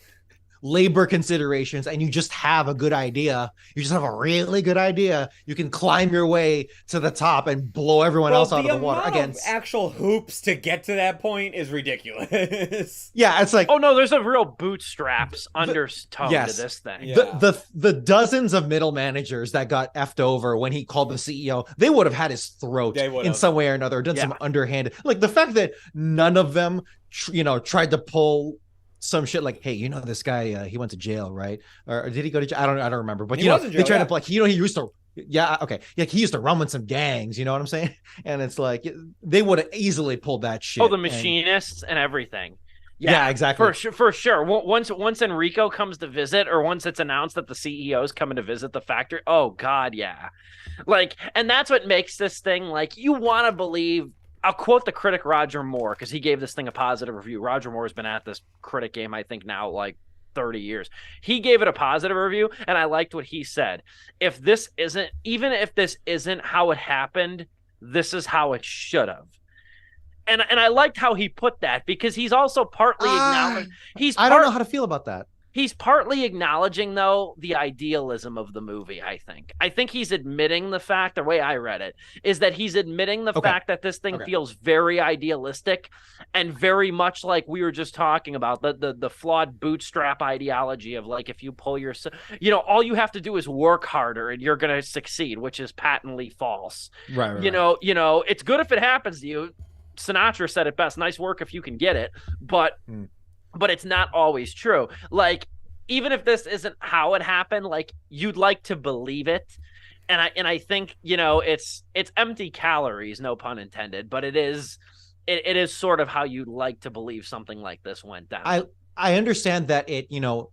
labor considerations and you just have a good idea, you just have a really good idea, you can climb your way to the top and blow everyone else out of the water. Again, actual hoops to get to that point is ridiculous. Yeah, it's like, oh no, there's a real bootstraps undertone to this thing. Yeah. The dozens of middle managers that got effed over when he called the CEO, they would have had his throat in some way or another, done some underhanded, like the fact that none of them tried to pull some shit like, hey, this guy, he went to jail, right? Or did he go to jail? I don't remember. But they tried to like, he used to, he used to run with some gangs. You know what I'm saying? And it's like they would have easily pulled that shit. Oh, the machinists and everything. Yeah, exactly. For sure. Once Enrico comes to visit, or once it's announced that the CEO is coming to visit the factory, oh god, yeah. Like, and that's what makes this thing like you want to believe. I'll quote the critic Roger Moore because he gave this thing a positive review. Roger Moore has been at this critic game, I think, now like 30 years. He gave it a positive review, and I liked what he said. Even if this isn't how it happened, this is how it should have. And I liked how he put that because he's also partly acknowledging. I don't know how to feel about that. He's partly acknowledging, though, the idealism of the movie, I think he's admitting the fact, the way I read it, is that he's admitting the fact that this thing feels very idealistic and very much like we were just talking about, the flawed bootstrap ideology of, like, if you pull your... all you have to do is work harder and you're going to succeed, which is patently false. Right. It's good if it happens to you. Sinatra said it best, nice work if you can get it, but it's not always true. Like, even if this isn't how it happened, like, you'd like to believe it. And I think, it's empty calories, no pun intended, but it is sort of how you'd like to believe something like this went down. I understand that it,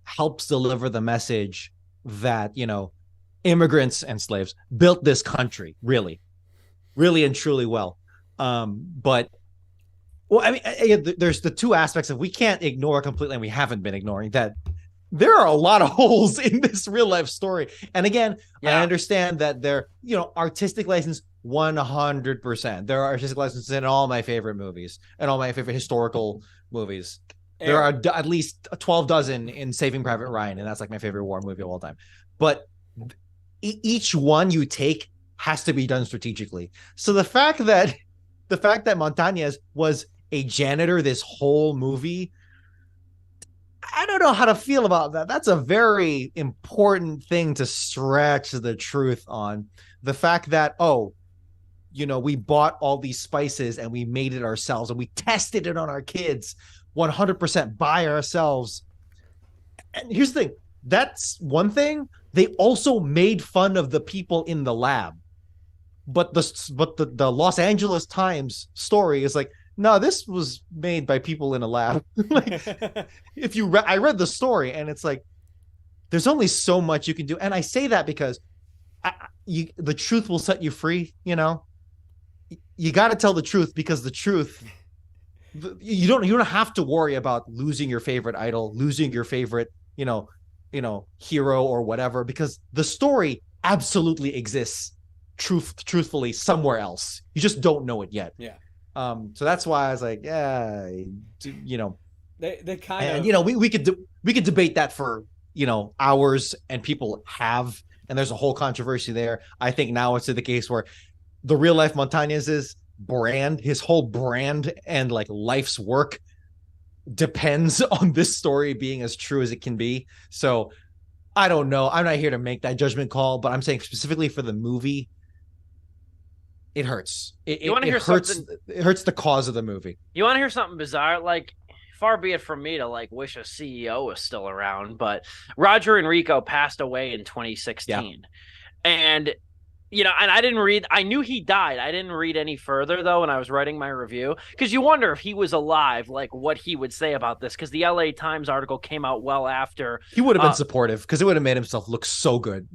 helps deliver the message that, immigrants and slaves built this country really, really and truly well. But well, I mean, there's the two aspects of we can't ignore completely, and we haven't been ignoring that there are a lot of holes in this real life story. And again, I understand that they're, artistic license 100%. There are artistic licenses in all my favorite movies and all my favorite historical movies. There are at least 12 dozen in Saving Private Ryan, and that's like my favorite war movie of all time. But each one you take has to be done strategically. So the fact that Montañez was a janitor this whole movie, I don't know how to feel about that. That's a very important thing to stretch the truth on. The fact that, we bought all these spices and we made it ourselves and we tested it on our kids 100% by ourselves. And here's the thing. That's one thing. They also made fun of the people in the lab. But the Los Angeles Times story is like, no, this was made by people in a lab. Like, I read the story and it's like, there's only so much you can do. And I say that because the truth will set you free. You got to tell the truth, because the truth, you don't have to worry about losing your favorite idol, losing your favorite, hero or whatever, because the story absolutely exists truthfully somewhere else. You just don't know it yet. Yeah. So that's why I was like, they kind of, we could debate that for, hours, and people have, and there's a whole controversy there. I think now it's to the case where the real life Montañez's brand, his whole brand and like life's work depends on this story being as true as it can be. So I don't know. I'm not here to make that judgment call, but I'm saying specifically for the movie, it hurts. You want to hear something? It hurts the cause of the movie. You want to hear something bizarre? Like, far be it from me to like wish a CEO was still around, but Roger Enrico passed away in 2016, and you know, and I didn't read, I knew he died. I didn't read any further though when I was writing my review, because you wonder if he was alive, like what he would say about this, because the LA Times article came out well after. He would have been supportive because it would have made himself look so good.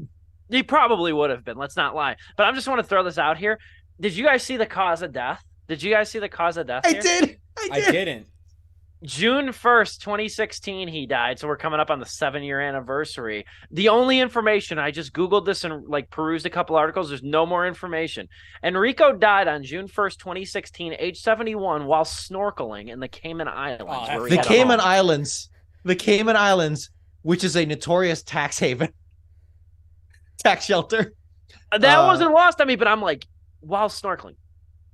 He probably would have been, let's not lie. But I just want to throw this out here. Did you guys see the cause of death? Did you guys see the cause of death? I did. I didn't. June 1st, 2016, he died. So we're coming up on the 7-year anniversary. The only information, I just Googled this and like perused a couple articles. There's no more information. Enrico died on June 1st, 2016, age 71, while snorkeling in the Cayman Islands. The Cayman Islands, which is a notorious tax haven, tax shelter. That wasn't lost on me, but I'm like, while snorkeling.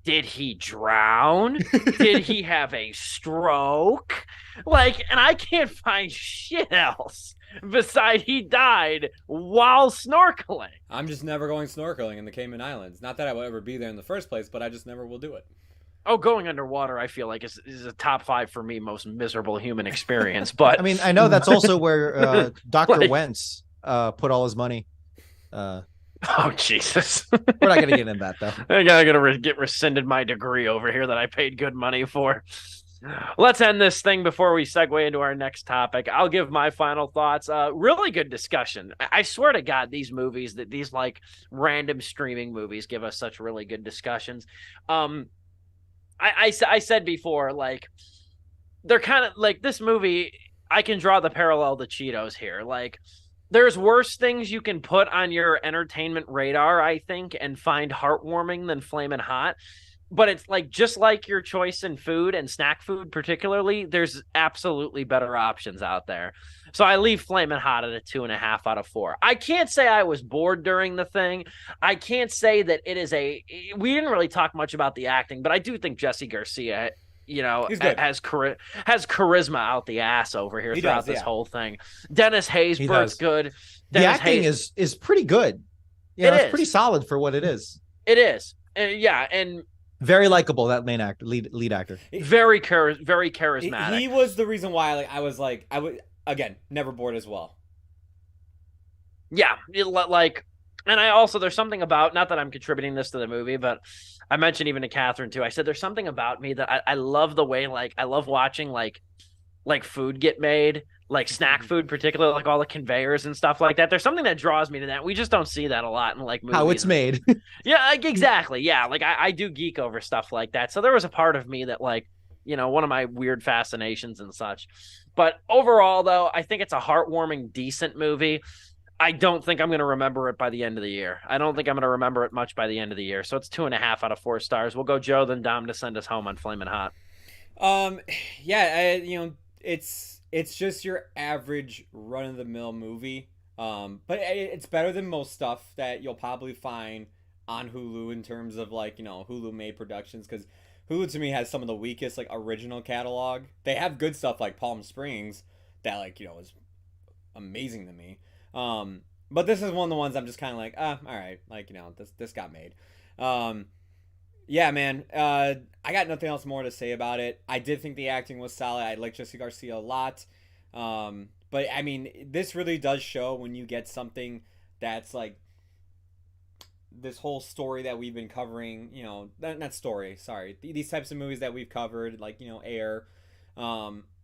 Did he drown? Did he have a stroke? Like, and I can't find shit else besides he died while snorkeling. I'm just never going snorkeling in the Cayman Islands. Not that I will ever be there in the first place, but I just never will do it. Oh, going underwater, I feel like is a top 5 for me most miserable human experience. But I mean, I know that's also where Dr. Wentz put all his money. Oh, Jesus. We're not going to get into that, though. I gotta get rescinded my degree over here that I paid good money for. Let's end this thing before we segue into our next topic. I'll give my final thoughts. Really good discussion. I swear to God, these like random streaming movies give us such really good discussions. I said before, like, they're kind of like this movie. I can draw the parallel to Cheetos here. Like, there's worse things you can put on your entertainment radar, I think, and find heartwarming than Flamin' Hot. But it's like, just like your choice in food and snack food, particularly, there's absolutely better options out there. So I leave Flamin' Hot at a 2.5 out of 4. I can't say I was bored during the thing. I can't say that it is we didn't really talk much about the acting, but I do think Jesse Garcia, you know, has charisma out the ass over here throughout this whole thing. Dennis Haysbert's good. The acting is pretty good. Yeah, it's pretty solid for what it is. It is. And very likable, that main actor, lead actor. Very charismatic. He was the reason why I was again never bored as well. Yeah, and I also, there's something about, not that I'm contributing this to the movie, but I mentioned even to Catherine too. I said there's something about me that I love the way, like, I love watching like food get made, like snack food, particularly like all the conveyors and stuff like that. There's something that draws me to that. We just don't see that a lot in like movies. How it's made. Yeah, like, exactly. Yeah, like I do geek over stuff like that. So there was a part of me that, like, you know, one of my weird fascinations and such. But overall, though, I think it's a heartwarming, decent movie. I don't think I'm going to remember it by the end of the year. I don't think I'm going to remember it much by the end of the year. So it's 2.5 out of 4 stars. We'll go Joe, then Dom to send us home on Flamin' Hot. Yeah, you know, it's just your average run-of-the-mill movie. But it's better than most stuff that you'll probably find on Hulu in terms of, like, you know, Hulu-made productions. Because Hulu, to me, has some of the weakest, like, original catalog. They have good stuff like Palm Springs that, like, you know, is amazing to me. But this is one of the ones I'm just kind of like, all right, like, you know, this got made. Yeah, man, I got nothing else more to say about it. I did think the acting was solid. I like Jesse Garcia a lot. But I mean, this really does show when you get something that's like this whole story that we've been covering, you know, not story, sorry. These types of movies that we've covered, like, you know, Air,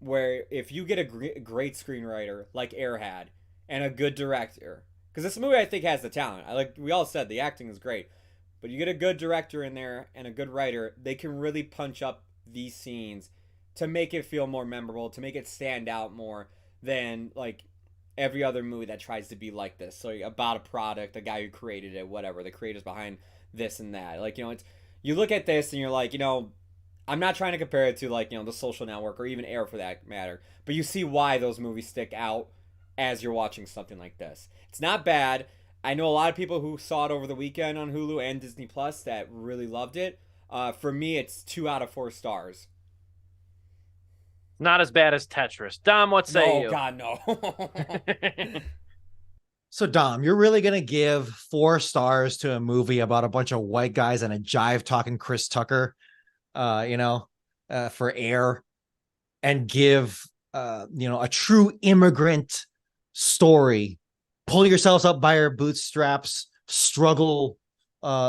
where if you get a great screenwriter like Air had, and a good director, because this movie I think has the talent. We all said, the acting is great, but you get a good director in there and a good writer, they can really punch up these scenes to make it feel more memorable, to make it stand out more than like every other movie that tries to be like this. So about a product, the guy who created it, whatever, the creators behind this and that. Like, you know, it's, you look at this and you're like, you know, I'm not trying to compare it to, like, you know, The Social Network or even Air for that matter, but you see why those movies stick out as you're watching something like this. It's not bad. I know a lot of people who saw it over the weekend on Hulu and Disney Plus that really loved it. For me, it's 2 out of 4 stars. Not as bad as Tetris. Dom, what say you? Oh, God, no. So, Dom, you're really going to give 4 stars to a movie about a bunch of white guys and a jive-talking Chris Tucker, for Air, and give, a true immigrant story, pull yourselves up by your bootstraps, struggle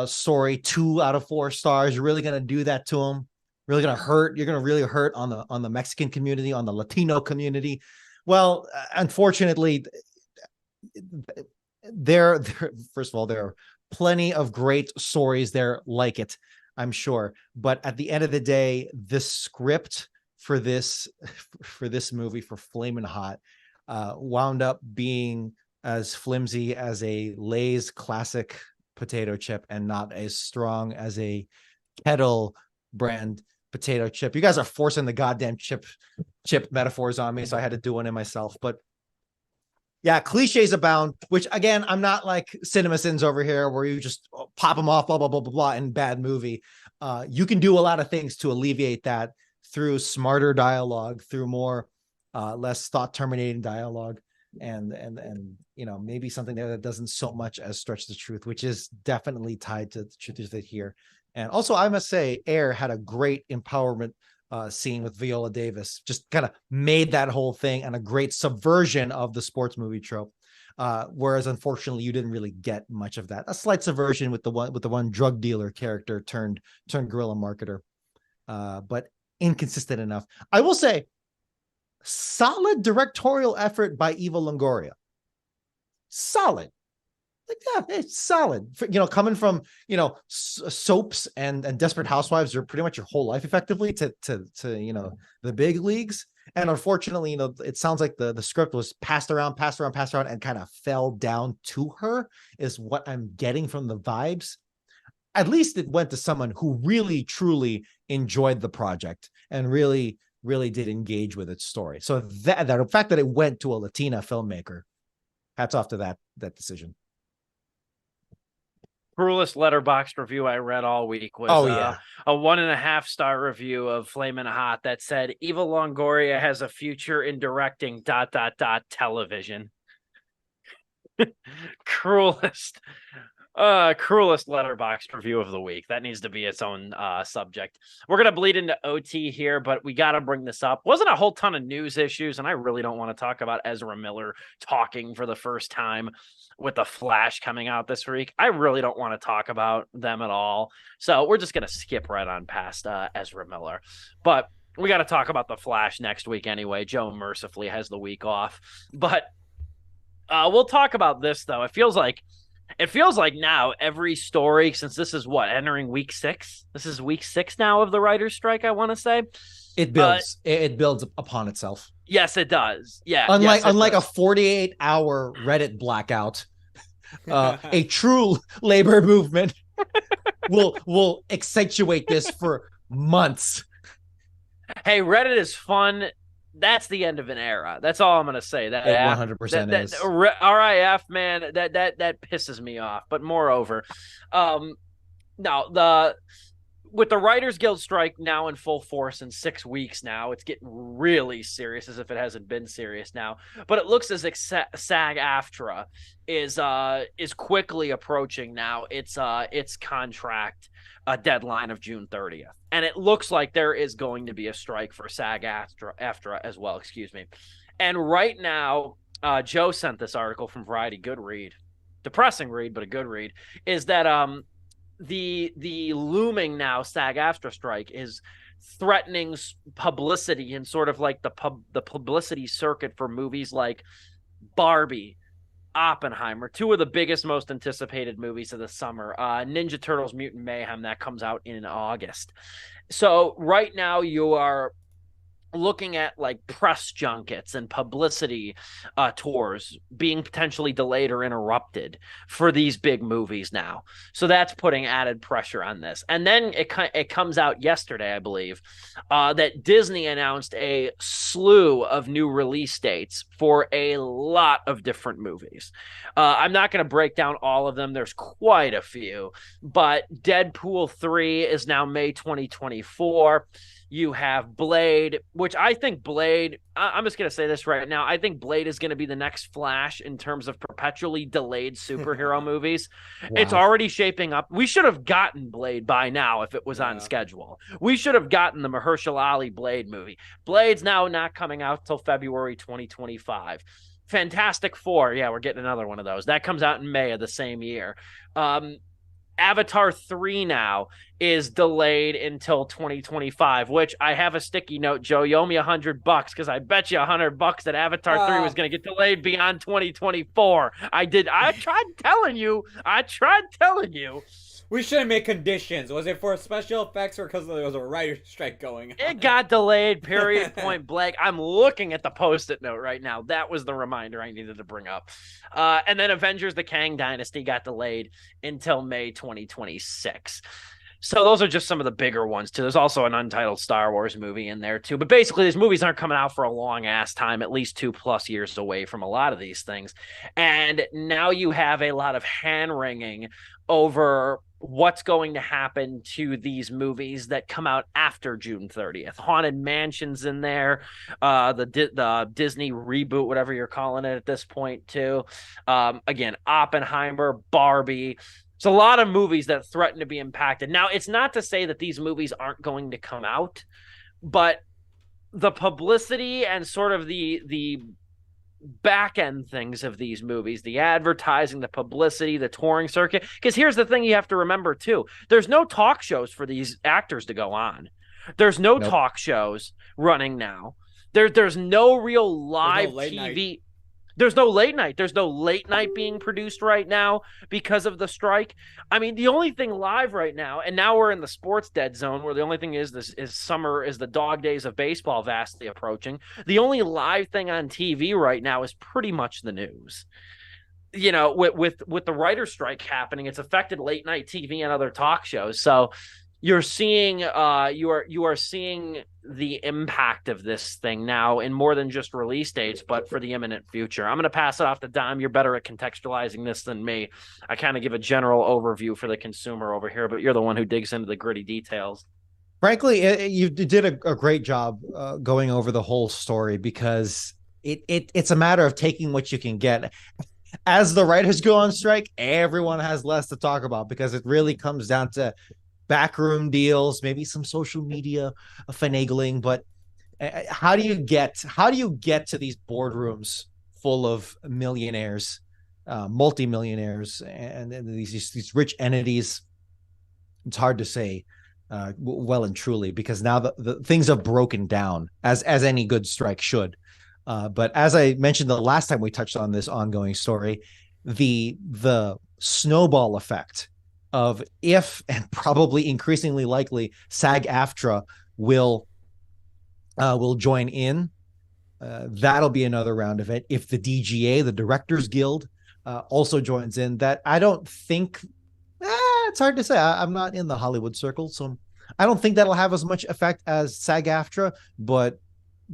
story 2 out of 4 stars. You're really gonna do that to them. Really gonna hurt. You're gonna really hurt on the Mexican community, on the Latino community. Well, unfortunately, there first of all, there are plenty of great stories there like it, I'm sure. But at the end of the day, the script for this movie, for Flamin' Hot, wound up being as flimsy as a Lay's classic potato chip and not as strong as a Kettle brand potato chip. You guys are forcing the goddamn chip metaphors on me, so I had to do one in myself. But yeah, cliches abound, which again, I'm not like Cinema Sins over here where you just pop them off, blah, blah, blah, blah, blah, in bad movie. You can do a lot of things to alleviate that through smarter dialogue, through more less thought terminating dialogue, and maybe something there that doesn't so much as stretch the truth, which is definitely tied to the truth of it here. And also, I must say, Air had a great empowerment scene with Viola Davis, just kind of made that whole thing, and a great subversion of the sports movie trope. Whereas unfortunately, you didn't really get much of that. A slight subversion with the one drug dealer character turned guerrilla marketer, but inconsistent enough. I will say, solid directorial effort by Eva Longoria. Solid. Like, yeah, it's solid. Coming from soaps and Desperate Housewives are pretty much your whole life, effectively, to the big leagues. And unfortunately, it sounds like the script was passed around, and kind of fell down to her, is what I'm getting from the vibes. At least it went to someone who really, truly enjoyed the project and really, really did engage with its story. So that the fact that it went to a Latina filmmaker, hats off to that decision. Cruelest Letterboxd review I read all week was a 1.5-star review of Flamin' Hot that said Eva Longoria has a future in directing ... television. Cruelest Letterboxd review of the week. That needs to be its own subject. We're gonna bleed into OT here, but we got to bring this up. Wasn't a whole ton of news issues, and I really don't want to talk about Ezra Miller talking for the first time with The Flash coming out this week. I really don't want to talk about them at all. So we're just gonna skip right on past Ezra Miller. But we got to talk about The Flash next week anyway. Joe mercifully has the week off. But we'll talk about this, though. It feels like now every story, since this is entering week 6. This is week 6 now of the writer's strike, I want to say. It builds upon itself. Yes, it does. Yeah. Unlike a 48-hour Reddit blackout, a true labor movement will accentuate this for months. Hey, Reddit is fun. That's the end of an era. That's all I'm gonna say. That 100% is. RIF, man. That pisses me off. But moreover, now with the Writers Guild strike now in full force in 6 weeks now, it's getting really serious, as if it hasn't been serious now. But it looks as if SAG-AFTRA is quickly approaching now its contract deadline of June 30th. And it looks like there is going to be a strike for SAG-AFTRA as well, excuse me. And right now, Joe sent this article from Variety, good read. Depressing read, but a good read, is that the looming now SAG-AFTRA strike is threatening publicity and sort of like the publicity circuit for movies like Barbie, Oppenheimer, 2 of the biggest, most anticipated movies of the summer. Ninja Turtles Mutant Mayhem, that comes out in August. So right now you are looking at like press junkets and publicity tours being potentially delayed or interrupted for these big movies now. So that's putting added pressure on this. And then it comes out yesterday, I believe, that Disney announced a slew of new release dates for a lot of different movies. I'm not going to break down all of them. There's quite a few, but Deadpool 3 is now May 2024. You have Blade, which I think I'm just going to say this right now. I think Blade is going to be the next Flash in terms of perpetually delayed superhero movies. Wow. It's already shaping up. We should have gotten Blade by now if it was on schedule. We should have gotten the Mahershala Ali Blade movie. Blade's now not coming out till February 2025. Fantastic Four. Yeah, we're getting another one of those. That comes out in May of the same year. Avatar 3 now is delayed until 2025, which I have a sticky note, Joe. You owe me $100 because I bet you $100 that Avatar 3 was going to get delayed beyond 2024. I tried telling you. We shouldn't make conditions. Was it for special effects or because there was a writer's strike going on? It got delayed, period, point blank. I'm looking at the Post-it note right now. That was the reminder I needed to bring up. And then Avengers: The Kang Dynasty got delayed until May 2026. So those are just some of the bigger ones, too. There's also an untitled Star Wars movie in there, too. But basically, these movies aren't coming out for a long-ass time, at least 2+ years away from a lot of these things. And now you have a lot of hand-wringing over what's going to happen to these movies that come out after June 30th. Haunted Mansion's in there, the Disney reboot, whatever you're calling it at this point, too. Again, Oppenheimer, Barbie. It's a lot of movies that threaten to be impacted. Now, it's not to say that these movies aren't going to come out, but the publicity and sort of the back end things of these movies, the advertising, the publicity, the touring circuit. Because here's the thing you have to remember, too. There's no talk shows for these actors to go on. There's no talk shows running now. There's no real live TV. There's no late night. There's no late night being produced right now because of the strike. I mean, the only thing live right now, and now we're in the sports dead zone where the only thing is summer is the dog days of baseball vastly approaching. The only live thing on TV right now is pretty much the news. You know, with the writer's strike happening, it's affected late night TV and other talk shows. So you're seeing you are seeing the impact of this thing now in more than just release dates, but for the imminent future. I'm going to pass it off to Dom. You're better at contextualizing this than me. I kind of give a general overview for the consumer over here, but you're the one who digs into the gritty details. Frankly, you did a great job going over the whole story, because it's a matter of taking what you can get. As the writers go on strike, everyone has less to talk about, because it really comes down to backroom deals, maybe some social media finagling. But how do you get to these boardrooms full of millionaires, multimillionaires, and these rich entities? It's hard to say well and truly, because now the things have broken down, as any good strike should. But as I mentioned the last time we touched on this ongoing story, the snowball effect of if, and probably increasingly likely, SAG-AFTRA will join in. That'll be another round of it. If the DGA, the Directors Guild, also joins in, that I don't think. It's hard to say. I'm not in the Hollywood circle, so I don't think that'll have as much effect as SAG-AFTRA. But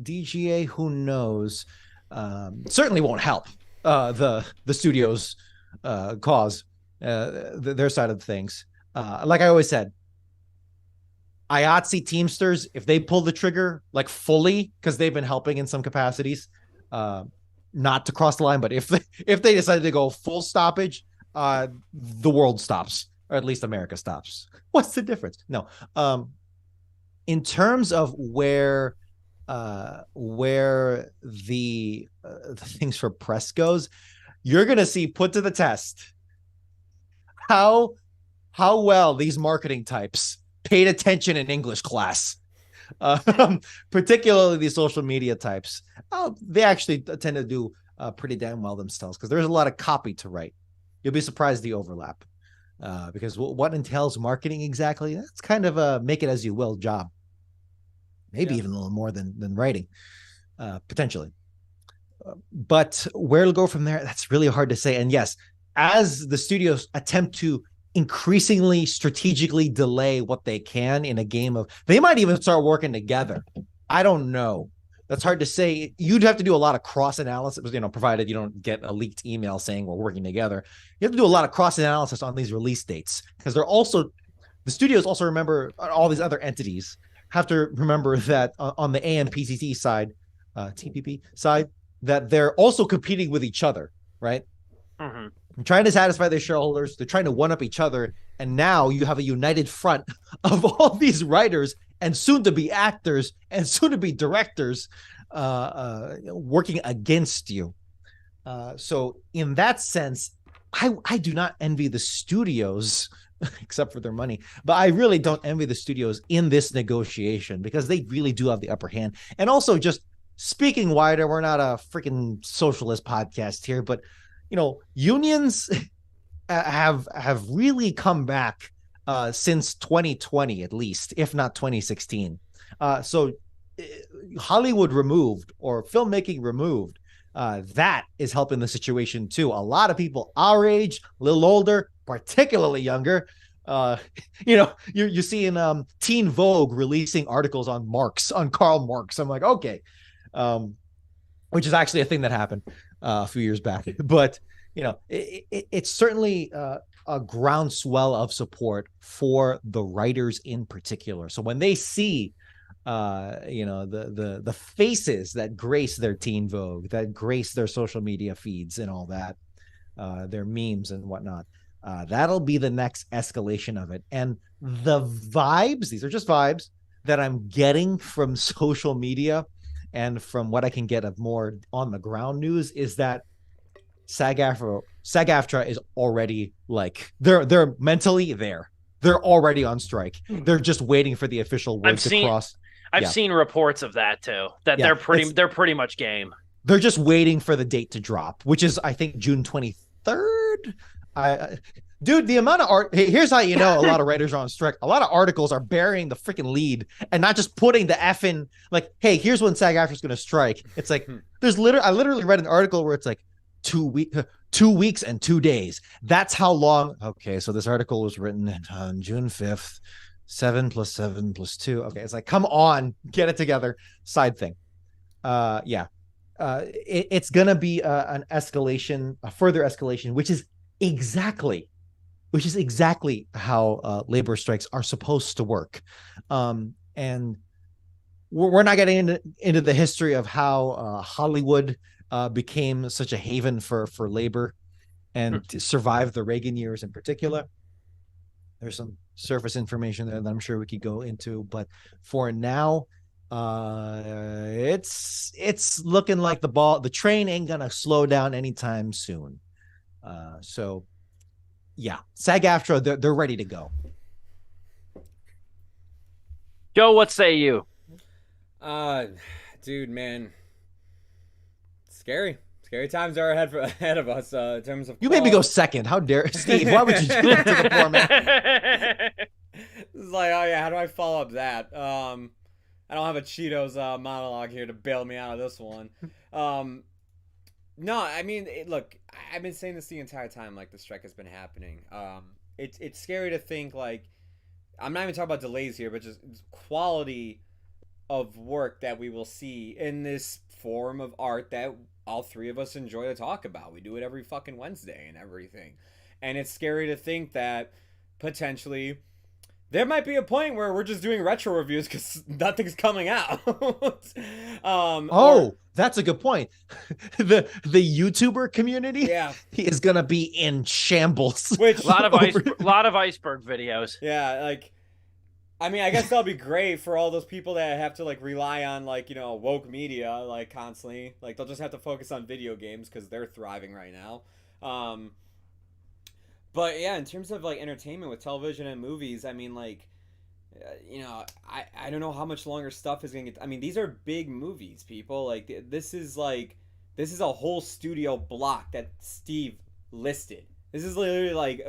DGA, who knows? Certainly won't help the studio's cause. Their side of things. Like I always said, IATSE Teamsters, if they pull the trigger like fully, because they've been helping in some capacities, not to cross the line, but if they decided to go full stoppage, the world stops, or at least America stops. What's the difference? No. In terms of where the things for press goes, you're gonna see put to the test how well these marketing types paid attention in English class, particularly these social media types. They actually tend to do pretty damn well themselves, because there's a lot of copy to write. You'll be surprised the overlap, because what entails marketing exactly? That's kind of a make it as you will job. Maybe even a little more than writing, potentially. But where it'll go from there, that's really hard to say. And yes, as the studios attempt to increasingly strategically delay what they can in a game of, they might even start working together. I don't know. That's hard to say. You'd have to do a lot of cross analysis, provided you don't get a leaked email saying we're working together. You have to do a lot of cross analysis on these release dates, because the studios also remember, all these other entities have to remember that on the AMPTT side, TPP side, that they're also competing with each other, right? Mm-hmm. I'm trying to satisfy their shareholders. They're trying to one up each other. And now you have a united front of all these writers and soon to be actors and soon to be directors working against you. So in that sense, I do not envy the studios except for their money. But I really don't envy the studios in this negotiation because they really do have the upper hand. And also, just speaking wider, we're not a freaking socialist podcast here, but unions have really come back since 2020, at least, if not 2016. So Hollywood removed or filmmaking removed, that is helping the situation too. A lot of people our age, a little older, particularly younger, you're seeing Teen Vogue releasing articles on Karl Marx. I'm like, okay, which is actually a thing that happened a few years back. But it's certainly a groundswell of support for the writers in particular. So when they see the faces that grace their Teen Vogue, that grace their social media feeds and all that, their memes and whatnot, that'll be the next escalation of it. And the vibes, these are just vibes that I'm getting from social media and from what I can get of more on the ground news, is that SAG-AFTRA is already like, they're mentally there. They're already on strike. They're just waiting for the official word to cross. I've seen reports of that too. That they're pretty much game. They're just waiting for the date to drop, which is I think June 23rd. Dude, the amount of art. Hey, here's how you know a lot of writers are on strike. A lot of articles are burying the freaking lead and not just putting the F in. Like, hey, here's when SAG-AFTRA is going to strike. It's like I literally read an article where it's like 2 weeks and 2 days. That's how long. Okay, so this article was written on June 5th. 7 + 7 + 2. Okay, it's like, come on, get it together. Side thing. It's gonna be an escalation, a further escalation, which is exactly how labor strikes are supposed to work. And we're not getting into the history of how Hollywood became such a haven for labor and to survive the Reagan years in particular. There's some surface information there that I'm sure we could go into, but for now, it's looking like the train ain't gonna slow down anytime soon. So yeah, SAG-AFTRA, they're ready to go. Joe, what say you? Dude, man, scary times are ahead of us in terms of. You made me go second. How dare Steve? Why would you do that to the poor man? It's like, oh yeah, how do I follow up that? I don't have a Cheetos monologue here to bail me out of this one. No, I mean, look, I've been saying this the entire time. Like, the strike has been happening. It's scary to think, like, I'm not even talking about delays here, but just quality of work that we will see in this form of art that all three of us enjoy to talk about. We do it every fucking Wednesday and everything. And it's scary to think that potentially there might be a point where we're just doing retro reviews because nothing's coming out. That's a good point. The YouTuber community is gonna be in shambles. Which a lot of iceberg videos. Yeah, like, I mean, I guess that'll be great for all those people that have to, like, rely on, like, woke media, like, constantly. Like, they'll just have to focus on video games because they're thriving right now. But yeah, in terms of, like, entertainment with television and movies, I mean, like, I don't know how much longer stuff is gonna get. I mean, these are big movies, people. Like, this is a whole studio block that Steve listed. This is literally like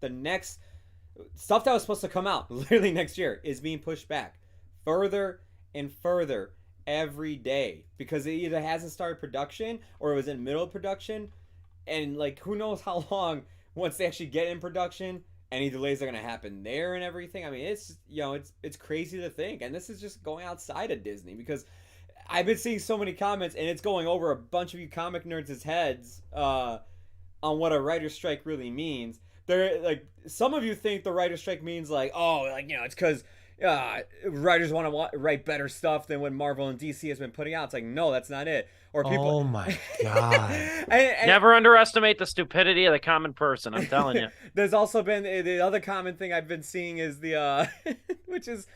the next stuff that was supposed to come out literally next year is being pushed back further and further every day because it either hasn't started production or it was in middle of production, and, like, who knows how long once they actually get in production, any delays are going to happen there and everything. I mean, it's it's crazy to think, and this is just going outside of Disney because I've been seeing so many comments, and it's going over a bunch of you comic nerds' heads on what a writer's strike really means. They're like, some of you think the writer's strike means, like, oh, like, it's because writers want to write better stuff than what Marvel and DC has been putting out. It's like, no, that's not it. Or people. Oh my god! and never underestimate the stupidity of the common person. I'm telling you. There's also been the other common thing I've been seeing is the which is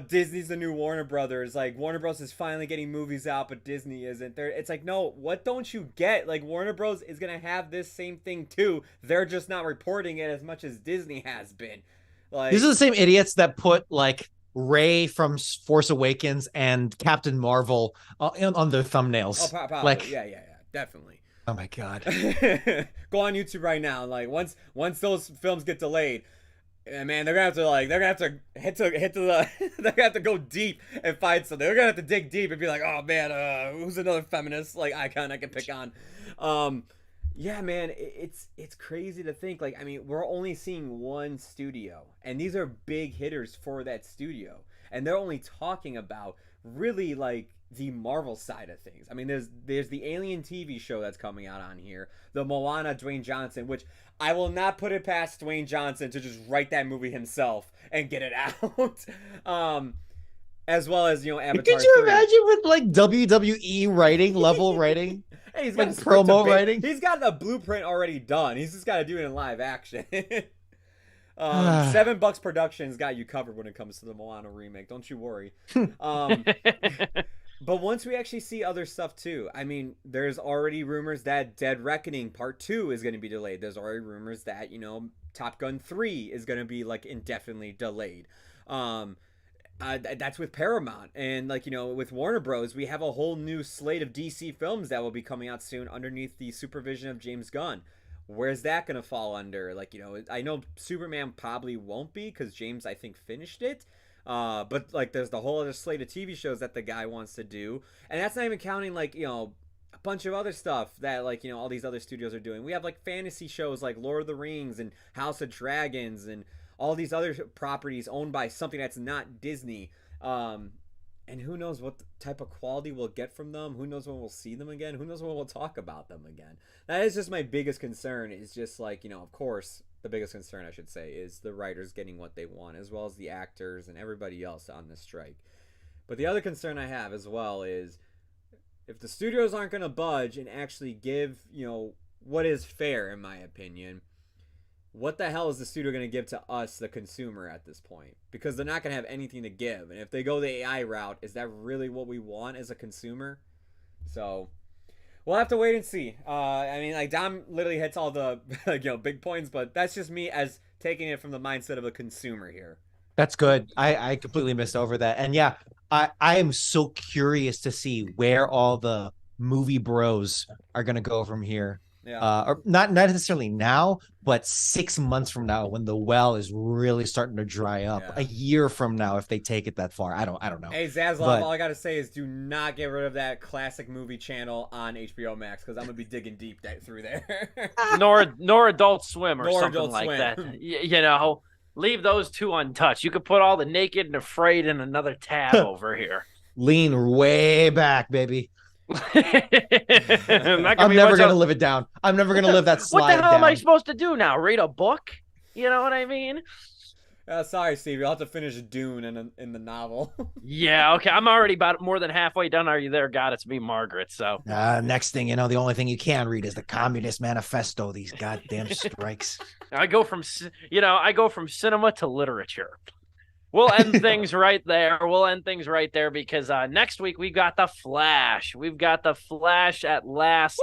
Disney's the new Warner Brothers. Like Warner Bros is finally getting movies out, but Disney isn't. It's like, no, what don't you get? Like Warner Bros is gonna have this same thing too. They're just not reporting it as much as Disney has been. Like these are the same idiots that put like Rey from Force Awakens and Captain Marvel on their thumbnails. Oh, probably. Like, yeah, definitely. Oh my god. Go on YouTube right now. Like once those films get delayed, man, they're gonna have to hit to the they're gonna have to go deep and find something. They're gonna have to dig deep and be like, oh man, who's another feminist like icon I can pick on? Yeah, man, it's crazy to think. Like, I mean, we're only seeing one studio, and these are big hitters for that studio, and they're only talking about really like the Marvel side of things. I mean, there's the Alien TV show that's coming out on here, the Moana Dwayne Johnson, which I will not put it past Dwayne Johnson to just write that movie himself and get it out. As well as, Avatar. Could you 3. imagine with like WWE writing, level writing? Hey, he's got like promo writing. He's got the blueprint already done. He's just got to do it in live action. $7 Productions got you covered when it comes to the Moana remake. Don't you worry. But once we actually see other stuff too, I mean, there's already rumors that Dead Reckoning Part 2 is going to be delayed. There's already rumors that, Top Gun 3 is going to be like indefinitely delayed. That's with Paramount. And like, with Warner Bros, we have a whole new slate of DC films that will be coming out soon underneath the supervision of James Gunn. Where's that going to fall under? Like, I know Superman probably won't be because James, I think, finished it. But like there's the whole other slate of TV shows that the guy wants to do. And that's not even counting like, a bunch of other stuff that like, all these other studios are doing. We have like fantasy shows like Lord of the Rings and House of Dragons and all these other properties owned by something that's not Disney. And who knows what type of quality we'll get from them. Who knows when we'll see them again. Who knows when we'll talk about them again. That is just my biggest concern is just like, of course, the biggest concern I should say is the writers getting what they want as well as the actors and everybody else on this strike. But the other concern I have as well is if the studios aren't going to budge and actually give, what is fair in my opinion, what the hell is the studio going to give to us, the consumer, at this point? Because they're not going to have anything to give. And if they go the AI route, is that really what we want as a consumer? So we'll have to wait and see. I mean, like Dom literally hits all the big points, but that's just me as taking it from the mindset of a consumer here. That's good. I completely missed over that. And yeah, I am so curious to see where all the movie bros are going to go from here. Yeah. Or not necessarily now, but 6 months from now when the well is really starting to dry up. Yeah. A year from now, if they take it that far, I don't know. Hey Zaslav, all I gotta say is do not get rid of that classic movie channel on HBO Max because I'm gonna be digging deep through there. nor Adult Swim or Nor something Adult like Swim. that. Leave those two untouched. You could put all the Naked and Afraid in another tab over here. Lean way back, baby. I'm never gonna live it down. I'm never gonna live that slide What the hell down. am I supposed to do now? Read a book? You know what I mean? Sorry, Steve. You'll have to finish Dune in the novel. Yeah, okay. I'm already about more than halfway done. Are you there? God, it's me, Margaret. So Next thing you know, the only thing you can read is the Communist Manifesto. These goddamn strikes. I go from cinema to literature. We'll end things right there. Because next week we got the Flash. We've got the Flash at last.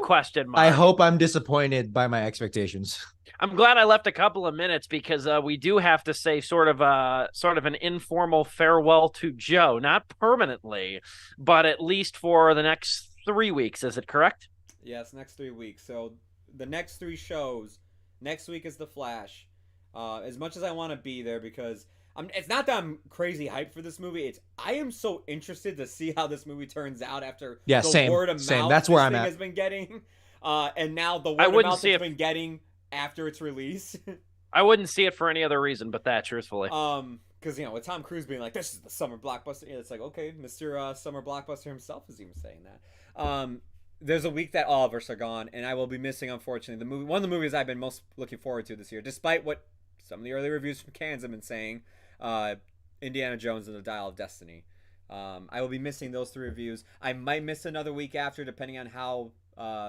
Question mark. I hope I'm disappointed by my expectations. I'm glad I left a couple of minutes because we do have to say sort of an informal farewell to Joe, not permanently, but at least for the next 3 weeks. Is it correct? Yes, next 3 weeks. So the next 3 shows. Next week is the Flash. As much as I want to be there because it's not that I'm crazy hyped for this movie. I am so interested to see how this movie turns out after the word of mouth That's where I'm at. has been getting, and now the word of mouth it's been getting after its release. I wouldn't see it for any other reason but that, truthfully. Because with Tom Cruise being like, "This is the summer blockbuster," it's like, okay, Mr. Summer Blockbuster himself is even saying that. There's a week that all of us are gone, and I will be missing, unfortunately, one of the movies I've been most looking forward to this year, despite what some of the early reviews from Cannes have been saying. Indiana Jones and the Dial of Destiny. I will be missing those 3 reviews. I might miss another week after, depending on how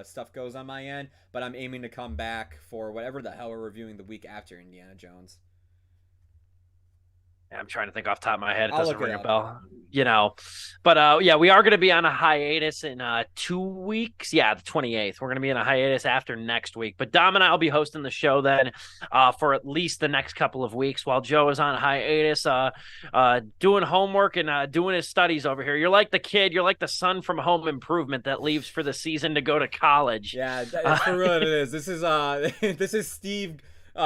stuff goes on my end, but I'm aiming to come back for whatever the hell we're reviewing the week after Indiana Jones. I'm trying to think off the top of my head. It I'll doesn't look it ring a up. bell, But yeah, we are going to be on a hiatus in 2 weeks. Yeah, the 28th. We're going to be in a hiatus after next week. But Dom and I will be hosting the show then for at least the next couple of weeks while Joe is on hiatus, doing homework and doing his studies over here. You're like the kid. You're like the son from Home Improvement that leaves for the season to go to college. Yeah, that's for real. It is. This is this is Steve.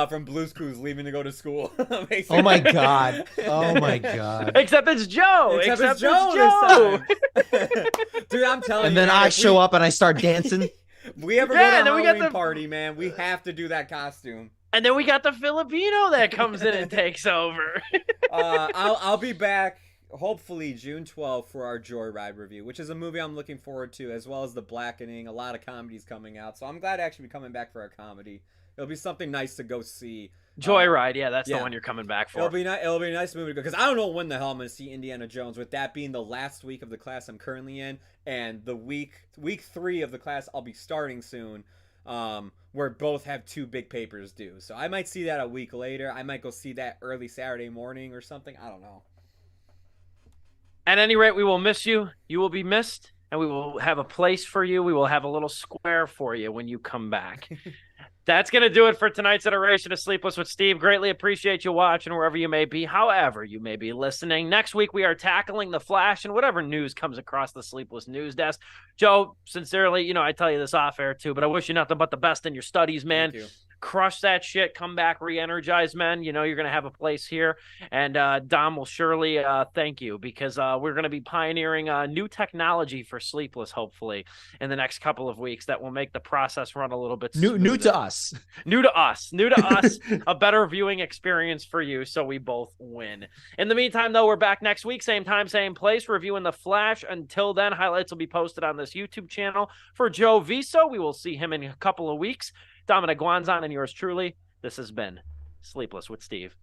From Blue's Clues leaving to go to school. Oh my god. Oh my god. Except it's Joe. Except it's Joe this time. Dude, I'm telling you. And then man, I show up and I start dancing. If we ever go to a Halloween party, man, we have to do that costume. And then we got the Filipino that comes in and takes over. I'll be back hopefully June 12th for our Joyride review, which is a movie I'm looking forward to, as well as The Blackening. A lot of comedies coming out, so I'm glad to actually be coming back for a comedy. It'll be something nice to go see. Joyride, yeah, that's the one you're coming back for. It'll be a nice movie to go, because I don't know when the hell I'm going to see Indiana Jones, with that being the last week of the class I'm currently in, and the week 3 of the class I'll be starting soon, where both have 2 big papers due. So I might see that a week later. I might go see that early Saturday morning or something. I don't know. At any rate, we will miss you. You will be missed, and we will have a place for you. We will have a little square for you when you come back. That's going to do it for tonight's iteration of Sleepless with Steve. Greatly appreciate you watching wherever you may be, however you may be listening. Next week, we are tackling The Flash and whatever news comes across the Sleepless news desk. Joe, sincerely, I tell you this off air too, but I wish you nothing but the best in your studies, man. Thank you. Crush that shit. Come back re-energized, men. You're going to have a place here. And Dom will surely thank you, because we're going to be pioneering new technology for Sleepless, hopefully, in the next couple of weeks that will make the process run a little bit smoother. New to us. New to us, a better viewing experience for you, so we both win. In the meantime, though, we're back next week, same time, same place, reviewing The Flash. Until then, highlights will be posted on this YouTube channel. For Joe Viso, we will see him in a couple of weeks. Dominic Guanzon and yours truly, this has been Sleepless with Steve.